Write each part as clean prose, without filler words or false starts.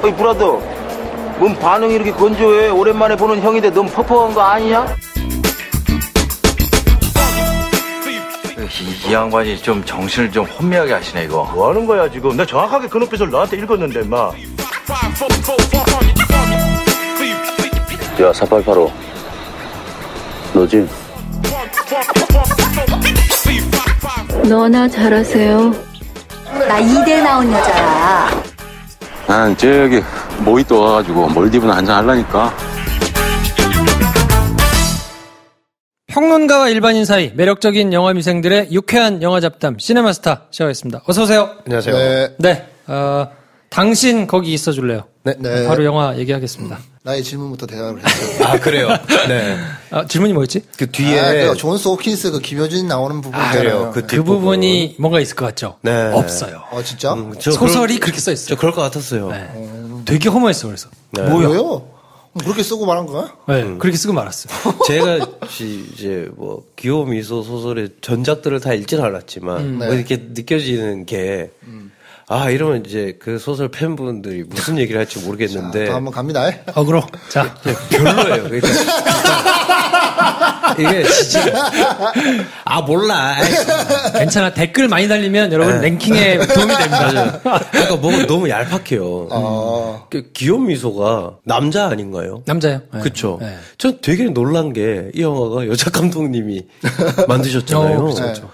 어이 브라더, 뭔 반응이 이렇게 건조해? 오랜만에 보는 형인데 너무 퍽퍽한 거 아니냐? 이 양반이 좀 정신을 좀 혼미하게 하시네 이거. 뭐 하는 거야 지금? 나 정확하게 그 눈빛을 너한테 읽었는데 임마. 야 488호 너지? 너나 잘하세요. 나 이대 나온 여자야. 난 저기 모히또 와가지고 몰디브나 한잔 하려니까. 평론가와 일반인 사이 매력적인 영화 미생들의 유쾌한 영화 잡담 시네마스타 시작하겠습니다. 어서 오세요. 안녕하세요. 네. 당신 거기 있어 줄래요? 네. 바로 영화 얘기하겠습니다. 나의 질문부터 대답을 했어요. 아 그래요? 네. 질문이 뭐였지? 그 뒤에 그 존스 호킨스 그 김효진 나오는 부분 그래요. 있잖아요. 그 부분이 뭔가 있을 것 같죠? 네. 없어요. 진짜? 소설이 그렇게 써 있어요. 저 그럴 것 같았어요. 네. 되게 허무했어 그래서. 네. 뭐요? 그렇게 쓰고 말한 거야? 네. 그렇게 쓰고 말았어요. 제가 이제 뭐 귀여워 미소 소설의 전작들을 다 읽진 않았지만 뭐 이렇게 느껴지는 게 이러면 이제 그 소설 팬분들이 무슨 얘기를 할지 모르겠는데. 자, 한번 갑니다. 어그로. 자. 별로예요. 그러니까 이게 진짜. 몰라. 괜찮아. 댓글 많이 달리면 여러분 랭킹에 도움이 됩니다. 그러니까 뭐가 너무 얄팍해요. 귀여운 미소가 남자 아닌가요? 남자요. 네. 그쵸. 네. 전 되게 놀란 게 이 영화가 여자 감독님이 만드셨잖아요. 그렇죠.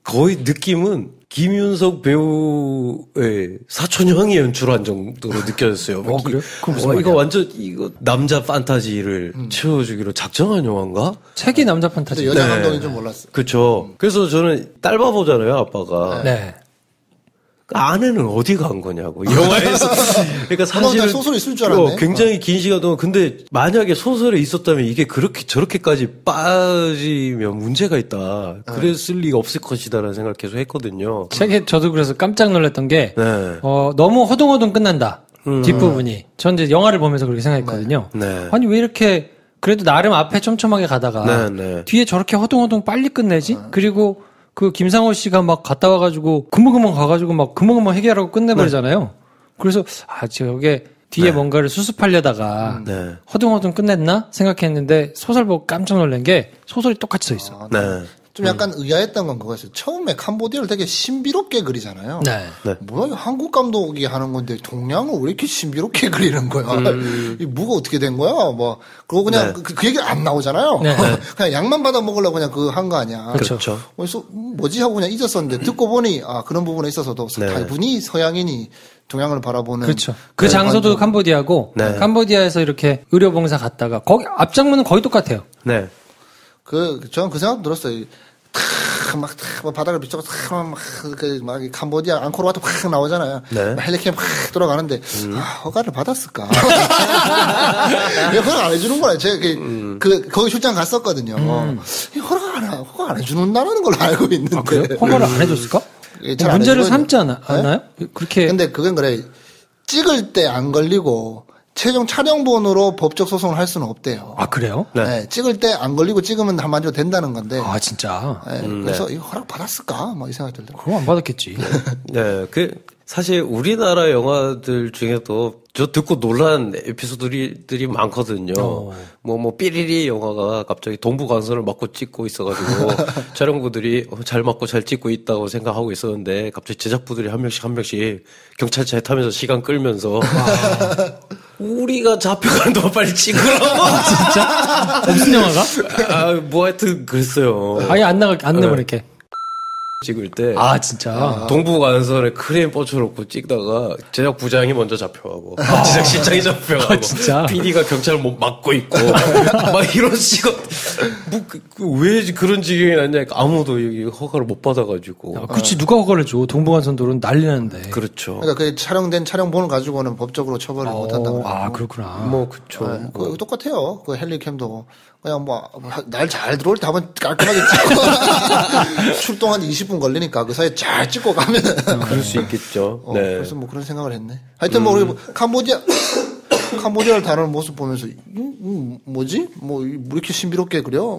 거의 느낌은 김윤석 배우의 사촌형이 연출한 정도로 느껴졌어요. 그래요? 이거 완전 남자 판타지를 채워주기로 작정한 영화인가? 책이 남자 판타지. 여자 감독인 줄 몰랐어. 그렇죠. 그래서 저는 딸바 보잖아요, 아빠가. 네. 아내는 어디 간 거냐고 영화에서. 그러니까 사실 소설이 있을 줄 알았네. 굉장히 긴 시간 동안. 근데 만약에 소설에 있었다면 이게 그렇게 저렇게까지 빠지면 문제가 있다. 그랬을 리가 없을 것이다라는 생각을 계속 했거든요. 책에 저도 그래서 깜짝 놀랐던 게 네. 너무 허둥허둥 끝난다. 뒷부분이. 전 이제 영화를 보면서 그렇게 생각했거든요. 네. 아니 왜 이렇게 그래도 나름 앞에 촘촘하게 가다가 뒤에 저렇게 허둥허둥 빨리 끝내지? 그리고 그 김상호 씨가 막 갔다 와가지고 금방금방 가가지고 막 금방금방 해결하고 끝내버리잖아요. 그래서 저게 뒤에 뭔가를 수습하려다가 허둥허둥 끝냈나 생각했는데 소설 보고 깜짝 놀란 게 소설이 똑같이 써 있어. 좀 약간 의아했던 건 그거였어요. 처음에 캄보디아를 되게 신비롭게 그리잖아요. 네. 뭐야, 한국 감독이 하는 건데 동양을 왜 이렇게 신비롭게 그리는 거야? 이 뭐가 어떻게 된 거야? 뭐 그리고 그냥 그 얘기 안 나오잖아요. 그냥 약만 받아 먹으려고 그냥 한 거 아니야. 그렇죠. 그래서 뭐지 하고 그냥 잊었었는데 듣고 보니 그런 부분에 있어서도 다분히 서양인이 동양을 바라보는. 그렇죠. 그 장소도 캄보디아고 캄보디아에서 이렇게 의료봉사 갔다가 거기 앞장문은 거의 똑같아요. 네. 저는 그 생각 들었어요. 막 바닥을 비춰서 막 캄보디아 앙코르와트 확 나오잖아요. 헬리캠 확 돌아가는데 허가를 받았을까? 허가 안 해주는 거라. 제가 거기 출장 갔었거든요. 허가 안 해주는다는 걸로 알고 있는데. 그래요? 허가를 안 해줬을까? 문제를 삼지 않나요? 그렇게. 근데 그건 그래. 찍을 때 안 걸리고 최종 촬영본으로 법적 소송을 할 수는 없대요. 그래요? 네. 찍을 때 안 걸리고 찍으면 한마디로 된다는 건데. 진짜? 네. 그래서 이거 허락 받았을까? 이 생각이 들더라고요. 그럼 안 받았겠지. 네. 사실 우리나라 영화들 중에도 저 듣고 놀란 에피소드들이 많거든요. 뭐 삐리리 영화가 갑자기 동부간선을 맞고 찍고 있어가지고 촬영부들이 잘 맞고 잘 찍고 있다고 생각하고 있었는데 갑자기 제작부들이 한 명씩 경찰차에 타면서 시간 끌면서 우리가 잡혀가는 동안 빨리 찍으라고. 진짜? 무슨 영화가? 뭐 하여튼 그랬어요. 아예 안 내보낼게. 찍을 때. 진짜. 동부간선에 크레인 뻗쳐놓고 찍다가 제작부장이 먼저 잡혀가고. 제작실장이 잡혀가고. 진짜. PD가 경찰을 막고 있고. 막 이런 식으로. 왜 그런 지경이 났냐. 아무도 여기 허가를 못 받아가지고. 그치, 누가 허가를 줘. 동부간선도로는 난리 나는데. 그렇죠. 그러니까 그 촬영된 촬영본을 가지고는 법적으로 처벌을 못 한다고. 그렇구나. 뭐, 그쵸. 그 똑같아요. 그 헬리캠도. 그냥 날 잘 들어올 때 한번 깔끔하게 찍고 출동 한 20분 걸리니까 그 사이에 잘 찍고 가면 그럴 수 있겠죠. 네. 그래서 뭐 그런 생각을 했네. 하여튼 우리 캄보디아를 다루는 모습 보면서 뭐지? 뭐 이렇게 신비롭게 그려?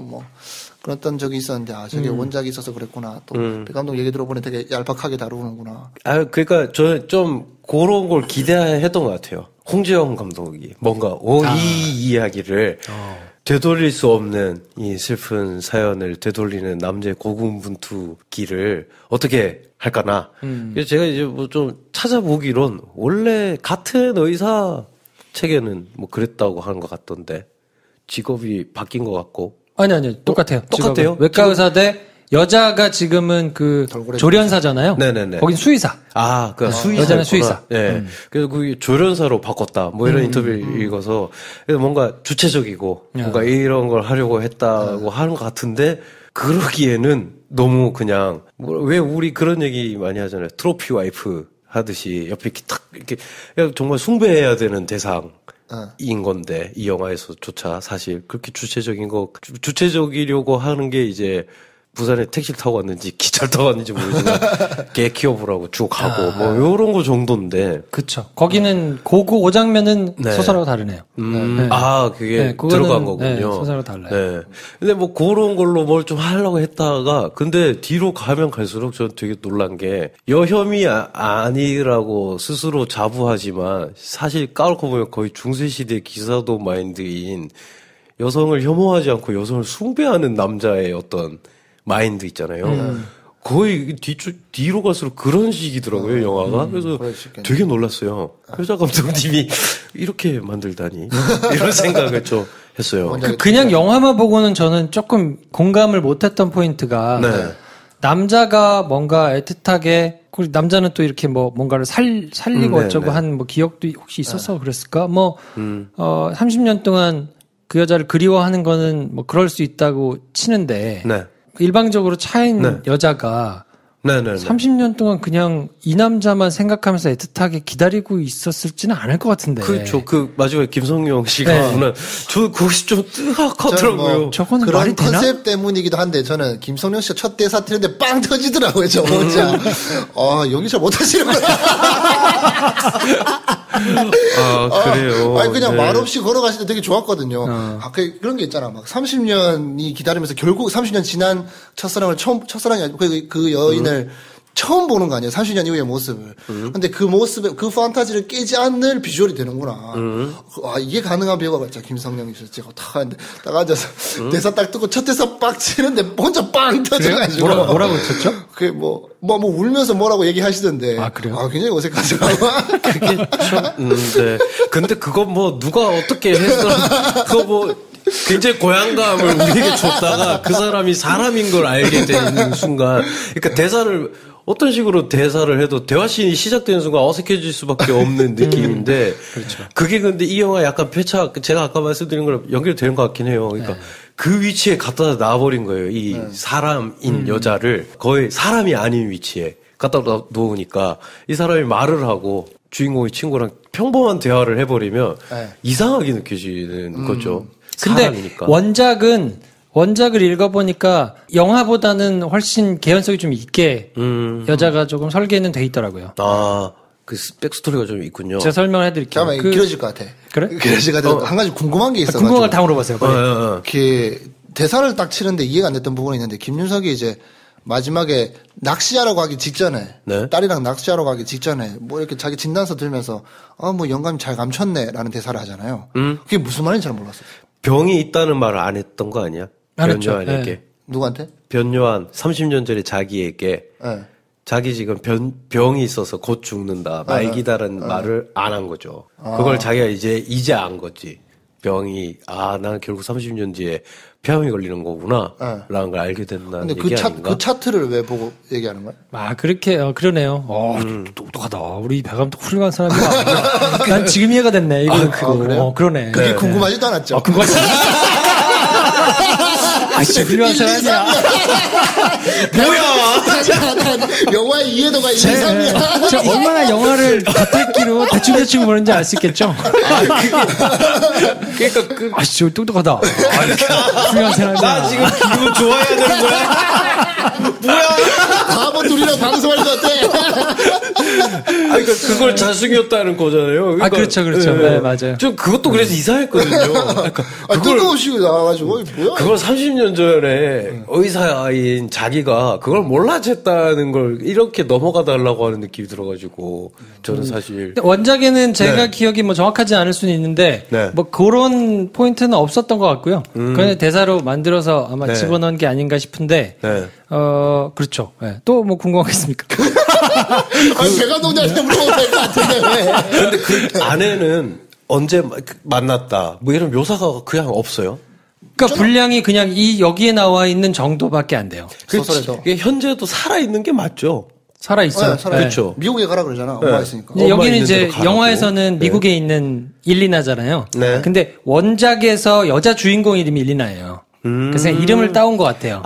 그랬던 적이 있었는데 저게 원작이 있어서 그랬구나. 또 배 감독 얘기 들어보니 되게 얄팍하게 다루는구나. 그러니까 저는 좀 그런 걸 기대했던 것 같아요. 홍재영 감독이 뭔가 이 이야기를 되돌릴 수 없는 이 슬픈 사연을 되돌리는 남자의 고군분투기를 어떻게 할까나. 그래서 제가 이제 뭐 좀 찾아보기론 원래 같은 의사 책에는 뭐 그랬다고 하는 것 같던데 직업이 바뀐 것 같고. 아니 똑같아요. 똑같아요. 외과 의사 대 여자가 지금은 그 조련사잖아요. 네네네. 거긴 수의사. 그 수의사. 여자는 수의사. 네. 그래서 그 조련사로 바꿨다. 뭐 이런 인터뷰를 읽어서 그래서 뭔가 주체적이고 뭔가 이런 걸 하려고 했다고 하는 것 같은데 그러기에는 너무 그냥 왜 우리 그런 얘기 많이 하잖아요. 트로피 와이프 하듯이 옆에 이렇게 탁 이렇게 정말 숭배해야 되는 대상인 건데 이 영화에서조차 사실 그렇게 주체적이려고 하는 게 이제 부산에 택시를 타고 왔는지 기차를 타고 왔는지 모르지만 개 키워보라고 쭉 가고 뭐 요런 거 정도인데. 그쵸. 거기는 그 장면은 소설하고 다르네요. 네. 그게 들어간 거군요. 네, 소설하고 달라요. 네. 근데 뭐 그런 걸로 뭘 좀 하려고 했다가 근데 뒤로 가면 갈수록 저는 되게 놀란 게 여혐이 아니라고 스스로 자부하지만 사실 까놓고 보면 거의 중세시대 기사도 마인드인 여성을 혐오하지 않고 여성을 숭배하는 남자의 어떤 마인드 있잖아요. 거의 뒤로 갈수록 그런 식이더라고요, 영화가. 그래서 되게 놀랐어요. 효자 감독님이 이렇게 만들다니. 이런 생각을 좀 했어요. 그냥 영화만 보고는 저는 조금 공감을 못했던 포인트가 남자가 뭔가 애틋하게 그리고 남자는 또 이렇게 뭐 뭔가를 살리고 어쩌고 한 뭐 기억도 혹시 있어서 그랬을까? 30년 동안 그 여자를 그리워하는 거는 뭐 그럴 수 있다고 치는데 일방적으로 차인 여자가 30년 동안 그냥 이 남자만 생각하면서 애틋하게 기다리고 있었을지는 않을 것 같은데. 그렇죠. 그 마지막에 김성령 씨가 저 그것이 좀 뜨악하더라고요. 저거는 그런 말이 되나? 컨셉 때문이기도 한데 저는 김성령 씨가 첫 대사 틀는데 빵 터지더라고요. 저 혼자. 연기 잘 못하시는구나. 그래요. 아니 그냥 말없이 걸어가실 때 되게 좋았거든요. 그런 게 있잖아. 막 30년이 기다리면서 결국 30년 지난 첫사랑이 아니고 그 여인을 처음 보는 거 아니에요? 30년 이후의 모습을. 근데 그 모습에, 그 판타지를 깨지 않는 비주얼이 되는구나. 이게 가능한 배우가 맞죠. 김성령이셨지. 딱 하는데, 딱 앉아서, 대사 딱 듣고 첫 대사 빡 치는데, 혼자 빵 터져가지고. 뭐라고 쳤죠? 울면서 뭐라고 얘기하시던데. 그래요? 굉장히 어색하죠. 그게 네. 근데 그거 누가 어떻게 했어. 그거 굉장히 고향감을 우리에게 줬다가 그 사람이 사람인 걸 알게 되는 순간, 그러니까 어떤 식으로 대사를 해도 대화씬이 시작되는 순간 어색해질 수밖에 없는 느낌인데, 그렇죠. 그게 근데 이 영화 약간 제가 아까 말씀드린 거랑 연결되는 것 같긴 해요. 그러니까 그 위치에 갖다 놔버린 거예요. 이 사람인 여자를 거의 사람이 아닌 위치에 갖다 놓으니까 이 사람이 말을 하고 주인공의 친구랑 평범한 대화를 해버리면 이상하게 느껴지는 거죠. 근데 사람이니까. 원작을 읽어보니까 영화보다는 훨씬 개연성이 좀 있게 여자가 조금 설계는 돼 있더라고요. 그 백스토리가 좀 있군요. 제가 설명을 해드릴게요. 잠깐만, 길어질 것 같아. 그래? 길어질 것 같아. 한 가지 궁금한 게 있어가지고. 궁금한 걸 다 물어보세요. 대사를 딱 치는데 이해가 안 됐던 부분이 있는데, 김윤석이 이제 마지막에 낚시하러 가기 직전에, 딸이랑 낚시하러 가기 직전에, 이렇게 자기 진단서 들면서, 영감이 잘 감췄네, 라는 대사를 하잖아요. 그게 무슨 말인지 잘 몰랐어요. 병이 있다는 말을 안 했던 거 아니야? 변요한에게. 누구한테? 변요한 30년 전에 자기에게 자기 지금 병이 있어서 곧 죽는다. 말기다라는 말을 안 한 거죠. 그걸 자기가 이제 안 거지. 병이 나는 결국 30년 뒤에 폐암이 걸리는 거구나. 라는 걸 알게 된다는 얘기 아닌가? 그 차트를 왜 보고 얘기하는 거야? 그러네요. 똑똑하다. 우리 배 감독 훌륭한 사람이야. 난 지금 이해가 됐네. 이거 그러네. 그게 궁금하지도 않았죠. 궁금하지 진짜 훌륭한 사람이야. 뭐야? 영화의 이해도가 1, 2, 3이야. 제가 얼마나 영화를 겉핥기로 대충 보는지 알 수 있겠죠? 그러니까 진짜 똑똑하다. 훌륭한 사람이야. 나 지금 기분 좋아해야 되는 거야? 뭐야? 바보 둘이랑 방송할 것 같아. 그러니까 그걸 자숙이었다는 거잖아요. 그러니까, 그렇죠. 네, 맞아요. 저 그것도 그래서 이상했거든요. 그러니까 뜬금없이 나와가지고, 뭐야? 그걸 30년 전에 의사인 자기가 그걸 몰랐지 헤어졌다는 걸 이렇게 넘어가 달라고 하는 느낌이 들어가지고 저는 사실 원작에는 제가 기억이 뭐 정확하지 않을 수는 있는데 뭐 그런 포인트는 없었던 것 같고요. 그냥 대사로 만들어서 아마 집어넣은 게 아닌가 싶은데 그렇죠. 또 뭐 궁금한 거 있습니까? 배감독님한테 물어봐도 될 것 같은데. 근데 그 안에는 언제 만났다 뭐 이런 묘사가 그냥 없어요. 그러니까 분량이 그냥 여기에 나와 있는 정도밖에 안 돼요. 소설에도. 이게 현재도 살아 있는 게 맞죠? 살아 있어요. 그렇죠. 미국에 가라 그러잖아. 엄마 있으니까. 여기는 이제 영화에서는 미국에 있는 일리나잖아요. 근데 원작에서 여자 주인공 이름이 일리나예요. 그래서 이름을 따온 것 같아요.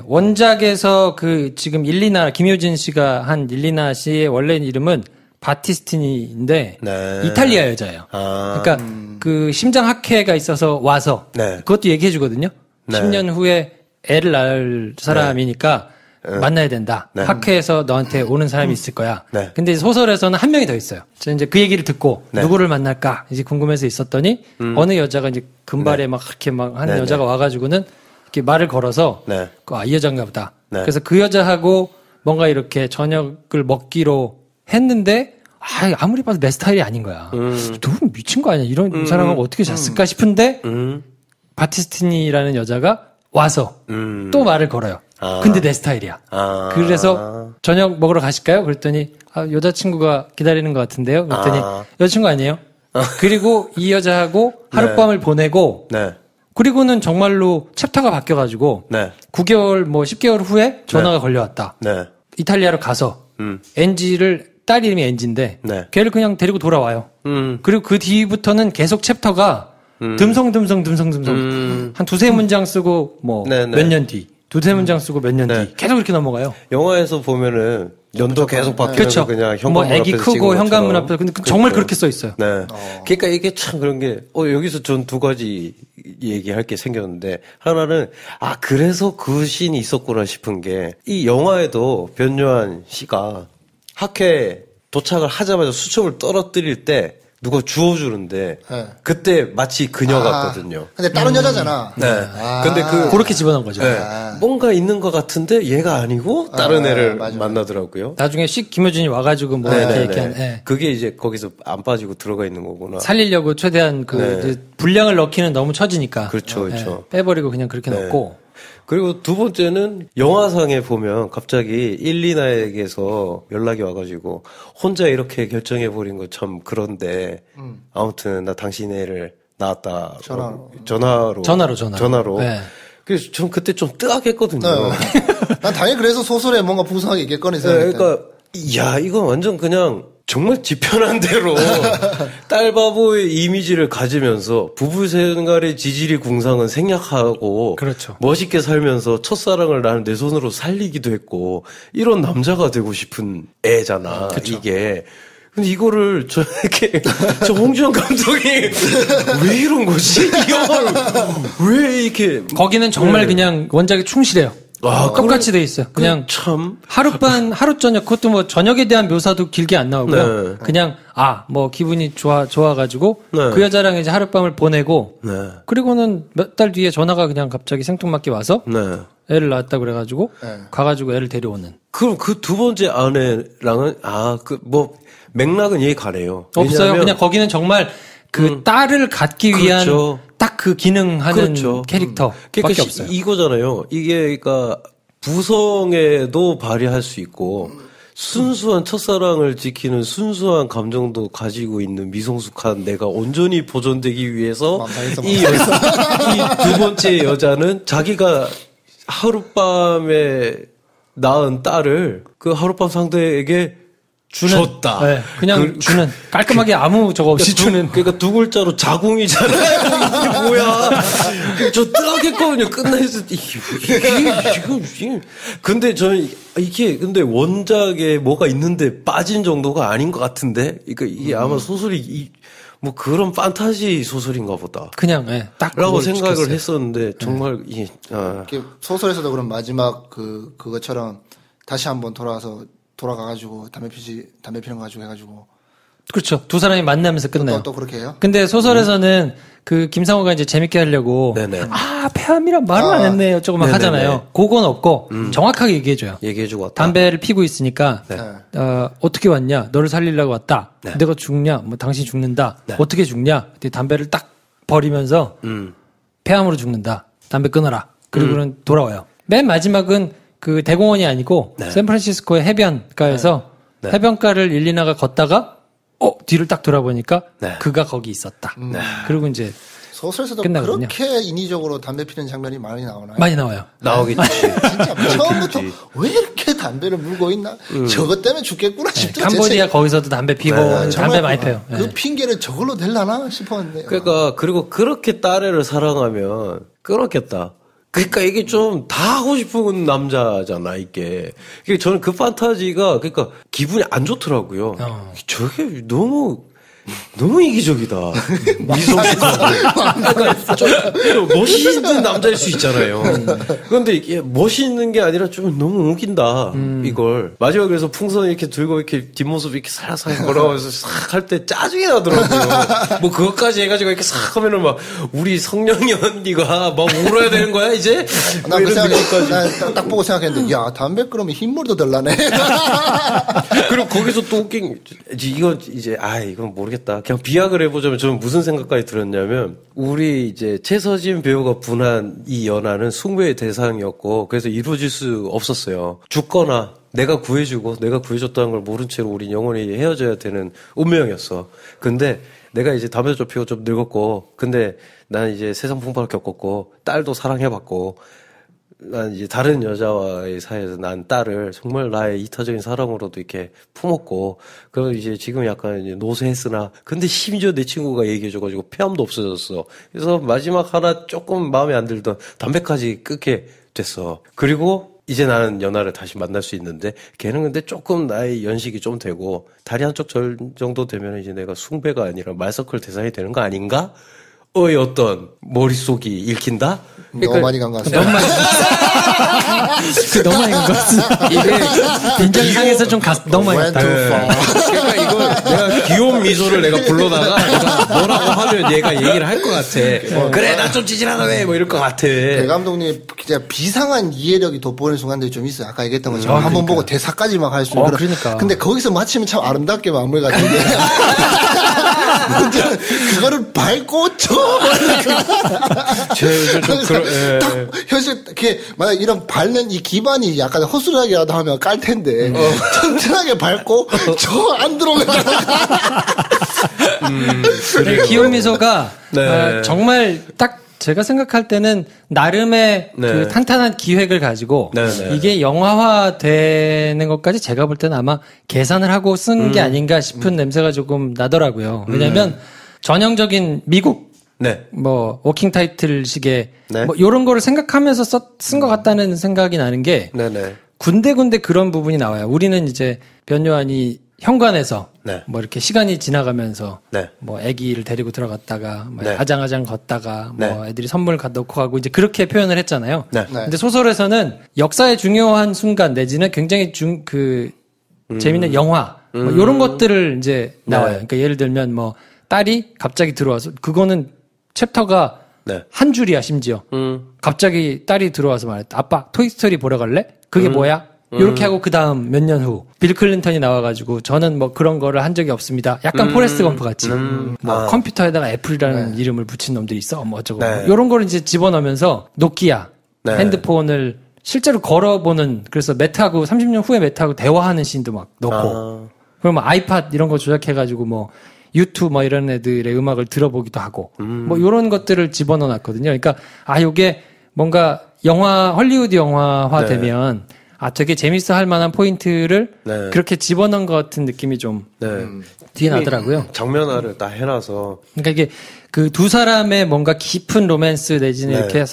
원작에서 지금 일리나 김효진 씨가 한 일리나 씨의 원래 이름은 바티스티니인데 이탈리아 여자예요. 그러니까 그 심장 학회가 있어서 와서 그것도 얘기해 주거든요. 10년 후에 애를 낳을 사람이니까 만나야 된다. 학회에서 너한테 오는 사람이 있을 거야. 근데 소설에서는 한 명이 더 있어요. 저는 이제 그 얘기를 듣고 누구를 만날까 이제 궁금해서 있었더니 어느 여자가 이제 금발에 막 그렇게 막 하는 여자가 와가지고는 이렇게 말을 걸어서 이 여자인가 보다. 그래서 그 여자하고 뭔가 이렇게 저녁을 먹기로 했는데 아무리 봐도 내 스타일이 아닌 거야. 너무 미친 거 아니야? 이런 사람하고 어떻게 잤을까 싶은데 바티스티니라는 여자가 와서 또 말을 걸어요. 근데 내 스타일이야. 그래서 저녁 먹으러 가실까요? 그랬더니 여자친구가 기다리는 것 같은데요. 그랬더니 여자친구 아니에요. 그리고 이 여자하고 하룻밤을 보내고 그리고는 정말로 챕터가 바뀌어가지고 9개월 뭐 10개월 후에 전화가 걸려왔다. 이탈리아로 가서 딸 이름이 엔지인데 걔를 그냥 데리고 돌아와요. 그리고 그 뒤부터는 계속 챕터가 듬성 한 두세 문장 쓰고 뭐 몇 년 뒤, 두세 문장 쓰고 몇 년 뒤 계속 이렇게 넘어가요. 영화에서 보면은 연도 계속 바뀌면서 그렇죠. 그냥 현관문 뭐 애기 앞에서 크고 찍은 현관문 것처럼. 앞에서 근데 정말 그렇게 써 있어요. 그러니까 이게 참 그런 게 여기서 전 두 가지 얘기할 게 생겼는데 하나는 그래서 그 씬이 있었구나 싶은 게 이 영화에도 변요한 씨가 학회에 도착을 하자마자 수첩을 떨어뜨릴 때 누가 주워주는데 그때 마치 그녀 같거든요. 근데 다른 여자잖아. 근데 그렇게 집어넣은 거죠. 뭔가 있는 것 같은데 얘가 아니고 다른 애를 만나더라고요. 나중에 김효진이 와가지고 뭐 이렇게 얘기한. 그게 이제 거기서 안 빠지고 들어가 있는 거구나. 살리려고 최대한 이제 분량을 넣기는 너무 처지니까. 그렇죠. 빼버리고 그냥 그렇게 넣고. 그리고 두 번째는 영화상에 보면 갑자기 일리나에게서 연락이 와가지고 혼자 이렇게 결정해버린 거 참 그런데 아무튼 나 당신 애를 낳았다. 전화로. 그래서 전 그때 좀 뜨악했거든요. 난 당연히 그래서 소설에 뭔가 부수하게 얘기했거니. 그러니까 이건 완전 그냥 정말 지편한 대로 딸바보의 이미지를 가지면서 부부 생활의 지질이 궁상은 생략하고 그렇죠. 멋있게 살면서 첫사랑을 나는 내 손으로 살리기도 했고 이런 남자가 되고 싶은 애잖아. 이게. 근데 이거를 저 홍준영 감독이 왜 이런 거지? 이 영화를 왜 이렇게 거기는 정말 그냥 원작에 충실해요. 똑같이 돼 있어요. 그냥 참 하루 저녁 그것도 뭐 저녁에 대한 묘사도 길게 안 나오고요. 그냥 뭐 기분이 좋아가지고 그 여자랑 이제 하룻밤을 보내고 그리고는 몇 달 뒤에 전화가 그냥 갑자기 생뚱맞게 와서 애를 낳았다 그래가지고 가가지고 애를 데려오는. 그럼 그 두 번째 아내랑은 맥락은 이해 가네요. 없어요. 그냥 거기는 정말 딸을 갖기 위한 딱 그 기능하는 캐릭터밖에 없어요. 이거잖아요. 이게 그러니까 부성에도 발휘할 수 있고 순수한 첫사랑을 지키는 순수한 감정도 가지고 있는 미성숙한 내가 온전히 보존되기 위해서 이 두 번째 여자는 자기가 하룻밤에 낳은 딸을 그 하룻밤 상대에게 줬다. 그냥 주는 깔끔하게 아무 저거 없이 주는. 그러니까 두 글자로 자궁이잖아요. 이게 뭐야? 저 뜨겁겠거든요. 끝나서 이게 근데 저는 근데 원작에 뭐가 있는데 빠진 정도가 아닌 것 같은데. 그러니까 이게 아마 소설이 뭐 그런 판타지 소설인가 보다. 그냥 딱라고 생각을 했었는데 정말 소설에서도 그런 마지막 그것처럼 다시 한번 돌아가가지고 담배 피는 거 가지고 해가지고. 그렇죠. 두 사람이 만나면서 끝나요. 또 그렇게 해요? 근데 소설에서는 그 김상호가 이제 재밌게 하려고 네네. 폐암이란 말을 안 했네 어쩌고 막 네네네. 하잖아요. 그건 없고 정확하게 얘기해줘요. 얘기해주고 왔다. 담배를 피고 있으니까 어떻게 왔냐? 너를 살리려고 왔다. 네. 내가 죽냐? 뭐 당신 죽는다. 네. 어떻게 죽냐? 근데 담배를 딱 버리면서 폐암으로 죽는다. 담배 끊어라. 그리고는 돌아와요. 맨 마지막은 그 대공원이 아니고 네. 샌프란시스코의 해변가에서 네. 해변가를 일리나가 걷다가 뒤를 딱 돌아보니까 네. 그가 거기 있었다. 그리고 이제 소설에서도 끝나거든요. 그렇게 인위적으로 담배 피는 장면이 많이 나오나요? 많이 나와요. 나오겠지. 진짜 처음부터 왜 이렇게 담배를 물고 있나? 저것 때문에 죽겠구나 싶더라. 캄보디아 거기서도 담배 피고 담배 정말 많이 펴요. 그 핑계를 저걸로 댈라나 싶었는데. 그러니까 그리고 그렇게 딸애를 사랑하면 끊었겠다. 그러니까 이게 좀 다 하고 싶은 남자잖아 이게. 그러니까 저는 그 판타지가 그러니까 기분이 안 좋더라고요. 저게 너무 이기적이다. 그러니까 좀 멋있는 남자일 수 있잖아요. 그런데 이게 멋있는 게 아니라 좀 너무 웃긴다. 이걸 마지막에 그래서 풍선 이렇게 들고 이렇게 뒷모습 이렇게 살살 걸어가면서 싹 할 때 짜증이 나더라고요. 뭐 그것까지 해가지고 이렇게 싹 하면은 막 우리 성령이 언니가 막 울어야 되는 거야 이제. 난 그 생각에 딱 보고 생각했는데 야 담배 끊으면 흰물도 덜나네. 그리고 거기서 또 웃긴 이건 이제 이건 모르겠다. 그냥 비약을 해보자면 저는 무슨 생각까지 들었냐면 우리 이제 최서진 배우가 분한 이 연하는 숭배의 대상이었고 그래서 이루어질 수 없었어요. 죽거나 내가 구해주고 내가 구해줬다는 걸 모른 채로 우린 영원히 헤어져야 되는 운명이었어. 근데 내가 이제 담배도 좀 피고 좀 늙었고 근데 난 이제 세상 풍파를 겪었고 딸도 사랑해봤고 난 이제 다른 여자와의 사이에서 난 딸을 정말 나의 이타적인 사랑으로도 이렇게 품었고, 그럼 이제 지금 약간 이제 노쇠했으나, 근데 심지어 내 친구가 얘기해줘가지고 폐암도 없어졌어. 그래서 마지막 하나 조금 마음에 안 들던 담배까지 끊게 됐어. 그리고 이제 나는 연하를 다시 만날 수 있는데, 걔는 근데 조금 나의 연식이 좀 되고, 다리 한쪽 정도 되면 이제 내가 숭배가 아니라 말서클 대상이 되는 거 아닌가? 어떤 머릿속이 읽힌다? 너무 많이 간 것 같습니다. 너무 많이 간 것 같습니다. 이게 인정상에서 좀 너무 많이 갔다. 그러니까 이거 내가 귀여운 미소를 내가 불러다가 내가 뭐라고 하면 얘가 얘기를 할 것 같아. 그래 나 좀 찌질하네 뭐 이럴 것 같아. 배 감독님 진짜 비상한 이해력이 돋보이는 순간들이 좀 있어요. 아까 얘기했던 것처럼 한번 보고 대사까지 막 할 수 있는. 그러니까. 근데 거기서 마치면 참 아름답게 마무리가 되는데 그거를 밟고 딱 현실 이렇게 만약 이런 밟는 이 기반이 약간 허술하게라도 하면 깔 텐데 튼튼하게 밟고 저 안 들어오면 귀여운 미소가 정말 딱 제가 생각할 때는 나름의 그 탄탄한 기획을 가지고 이게 영화화 되는 것까지 제가 볼 때는 아마 계산을 하고 쓴 게 아닌가 싶은 냄새가 조금 나더라고요. 왜냐하면 전형적인 미국 뭐 워킹 타이틀식의 뭐 이런 거를 생각하면서 쓴 것 같다는 생각이 나는 게 군데군데 그런 부분이 나와요. 우리는 이제 변요한이 현관에서 뭐 이렇게 시간이 지나가면서 뭐 아기를 데리고 들어갔다가 뭐 아장아장 걷다가 뭐 애들이 선물 놓고 가고 이제 그렇게 표현을 했잖아요. 근데 소설에서는 역사의 중요한 순간 내지는 굉장히 재밌는 영화 뭐 이런 것들을 이제 나와요. 그러니까 예를 들면 뭐 딸이 갑자기 들어와서 그거는 챕터가 한 줄이야 심지어. 갑자기 딸이 들어와서 말했다. 아빠 토이스토리 보러 갈래? 그게 뭐야? 이렇게 하고 그 다음 몇 년 후 빌 클린턴이 나와가지고 저는 뭐 그런 거를 한 적이 없습니다. 약간 포레스트 검프 같이 뭐 컴퓨터에다가 애플이라는 이름을 붙인 놈들이 있어 뭐 어쩌고 이런 거를 이제 집어넣으면서 노키아 핸드폰을 실제로 걸어보는 그래서 매트하고 30년 후에 매트하고 대화하는 씬도 막 넣고 그럼 뭐 아이팟 이런 거 조작해가지고 뭐 유튜브 뭐 이런 애들의 음악을 들어보기도 하고 뭐 이런 것들을 집어넣어놨거든요. 그러니까 요게 뭔가 헐리우드 영화화 되면 되게 재밌어 할 만한 포인트를 그렇게 집어넣은 것 같은 느낌이 좀 뒤에 나더라고요. 장면화를 다 해놔서. 그러니까 이게 그 두 사람의 뭔가 깊은 로맨스 내지는 이렇게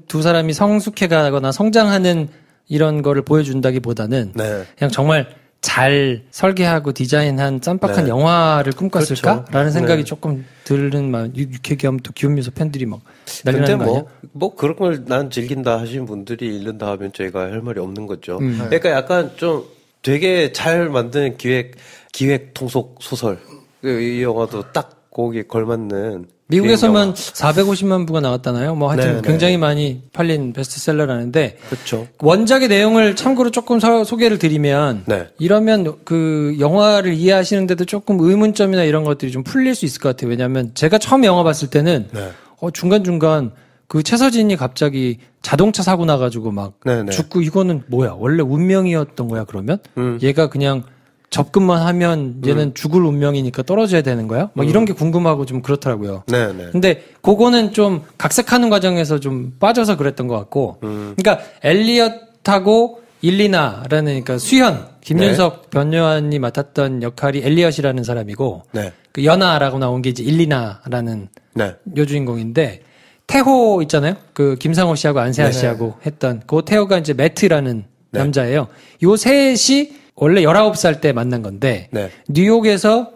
두 사람이 성숙해가거나 성장하는 이런 거를 보여준다기보다는 그냥 정말 잘 설계하고 디자인한 쌈박한 영화를 꿈꿨을까라는 생각이 조금 드는 마음. 육회겸 또 귀여운 미소 팬들이 막 난리 나는 거 아니야? 뭐 그런 걸 난 즐긴다 하시는 분들이 읽는다 하면 저희가 할 말이 없는 거죠. 그러니까 약간 좀 되게 잘 만든 기획 통속 소설. 이 영화도 딱 거기에 걸맞는 미국에서만 450만 부가 나왔다나요? 뭐 하여튼 네, 굉장히 네. 많이 팔린 베스트셀러라는데 그렇죠. 원작의 내용을 참고로 조금 소개를 드리면 네. 이러면 그 영화를 이해하시는데도 조금 의문점이나 이런 것들이 좀 풀릴 수 있을 것 같아요. 왜냐하면 제가 처음 영화 봤을 때는 네. 중간중간 그 최서진이 갑자기 자동차 사고 나가지고 막 네네. 죽고 이거는 뭐야? 원래 운명이었던 거야 그러면? 얘가 그냥 접근만 하면 얘는 죽을 운명이니까 떨어져야 되는 거야? 막 이런 게 궁금하고 좀 그렇더라고요. 네네. 근데 그거는 좀 각색하는 과정에서 좀 빠져서 그랬던 것 같고, 그러니까 엘리엇하고 일리나라는 그러니까 수현 김윤석 변요한이 맡았던 역할이 엘리엇이라는 사람이고, 네. 그 연아라고 나온 게 이제 일리나라는 네. 여주인공인데 태호 있잖아요. 그 김상호 씨하고 안세아 씨하고 했던 그 태호가 이제 매트라는 남자예요. 요 셋이 원래 19살 때 만난 건데 네. 뉴욕에서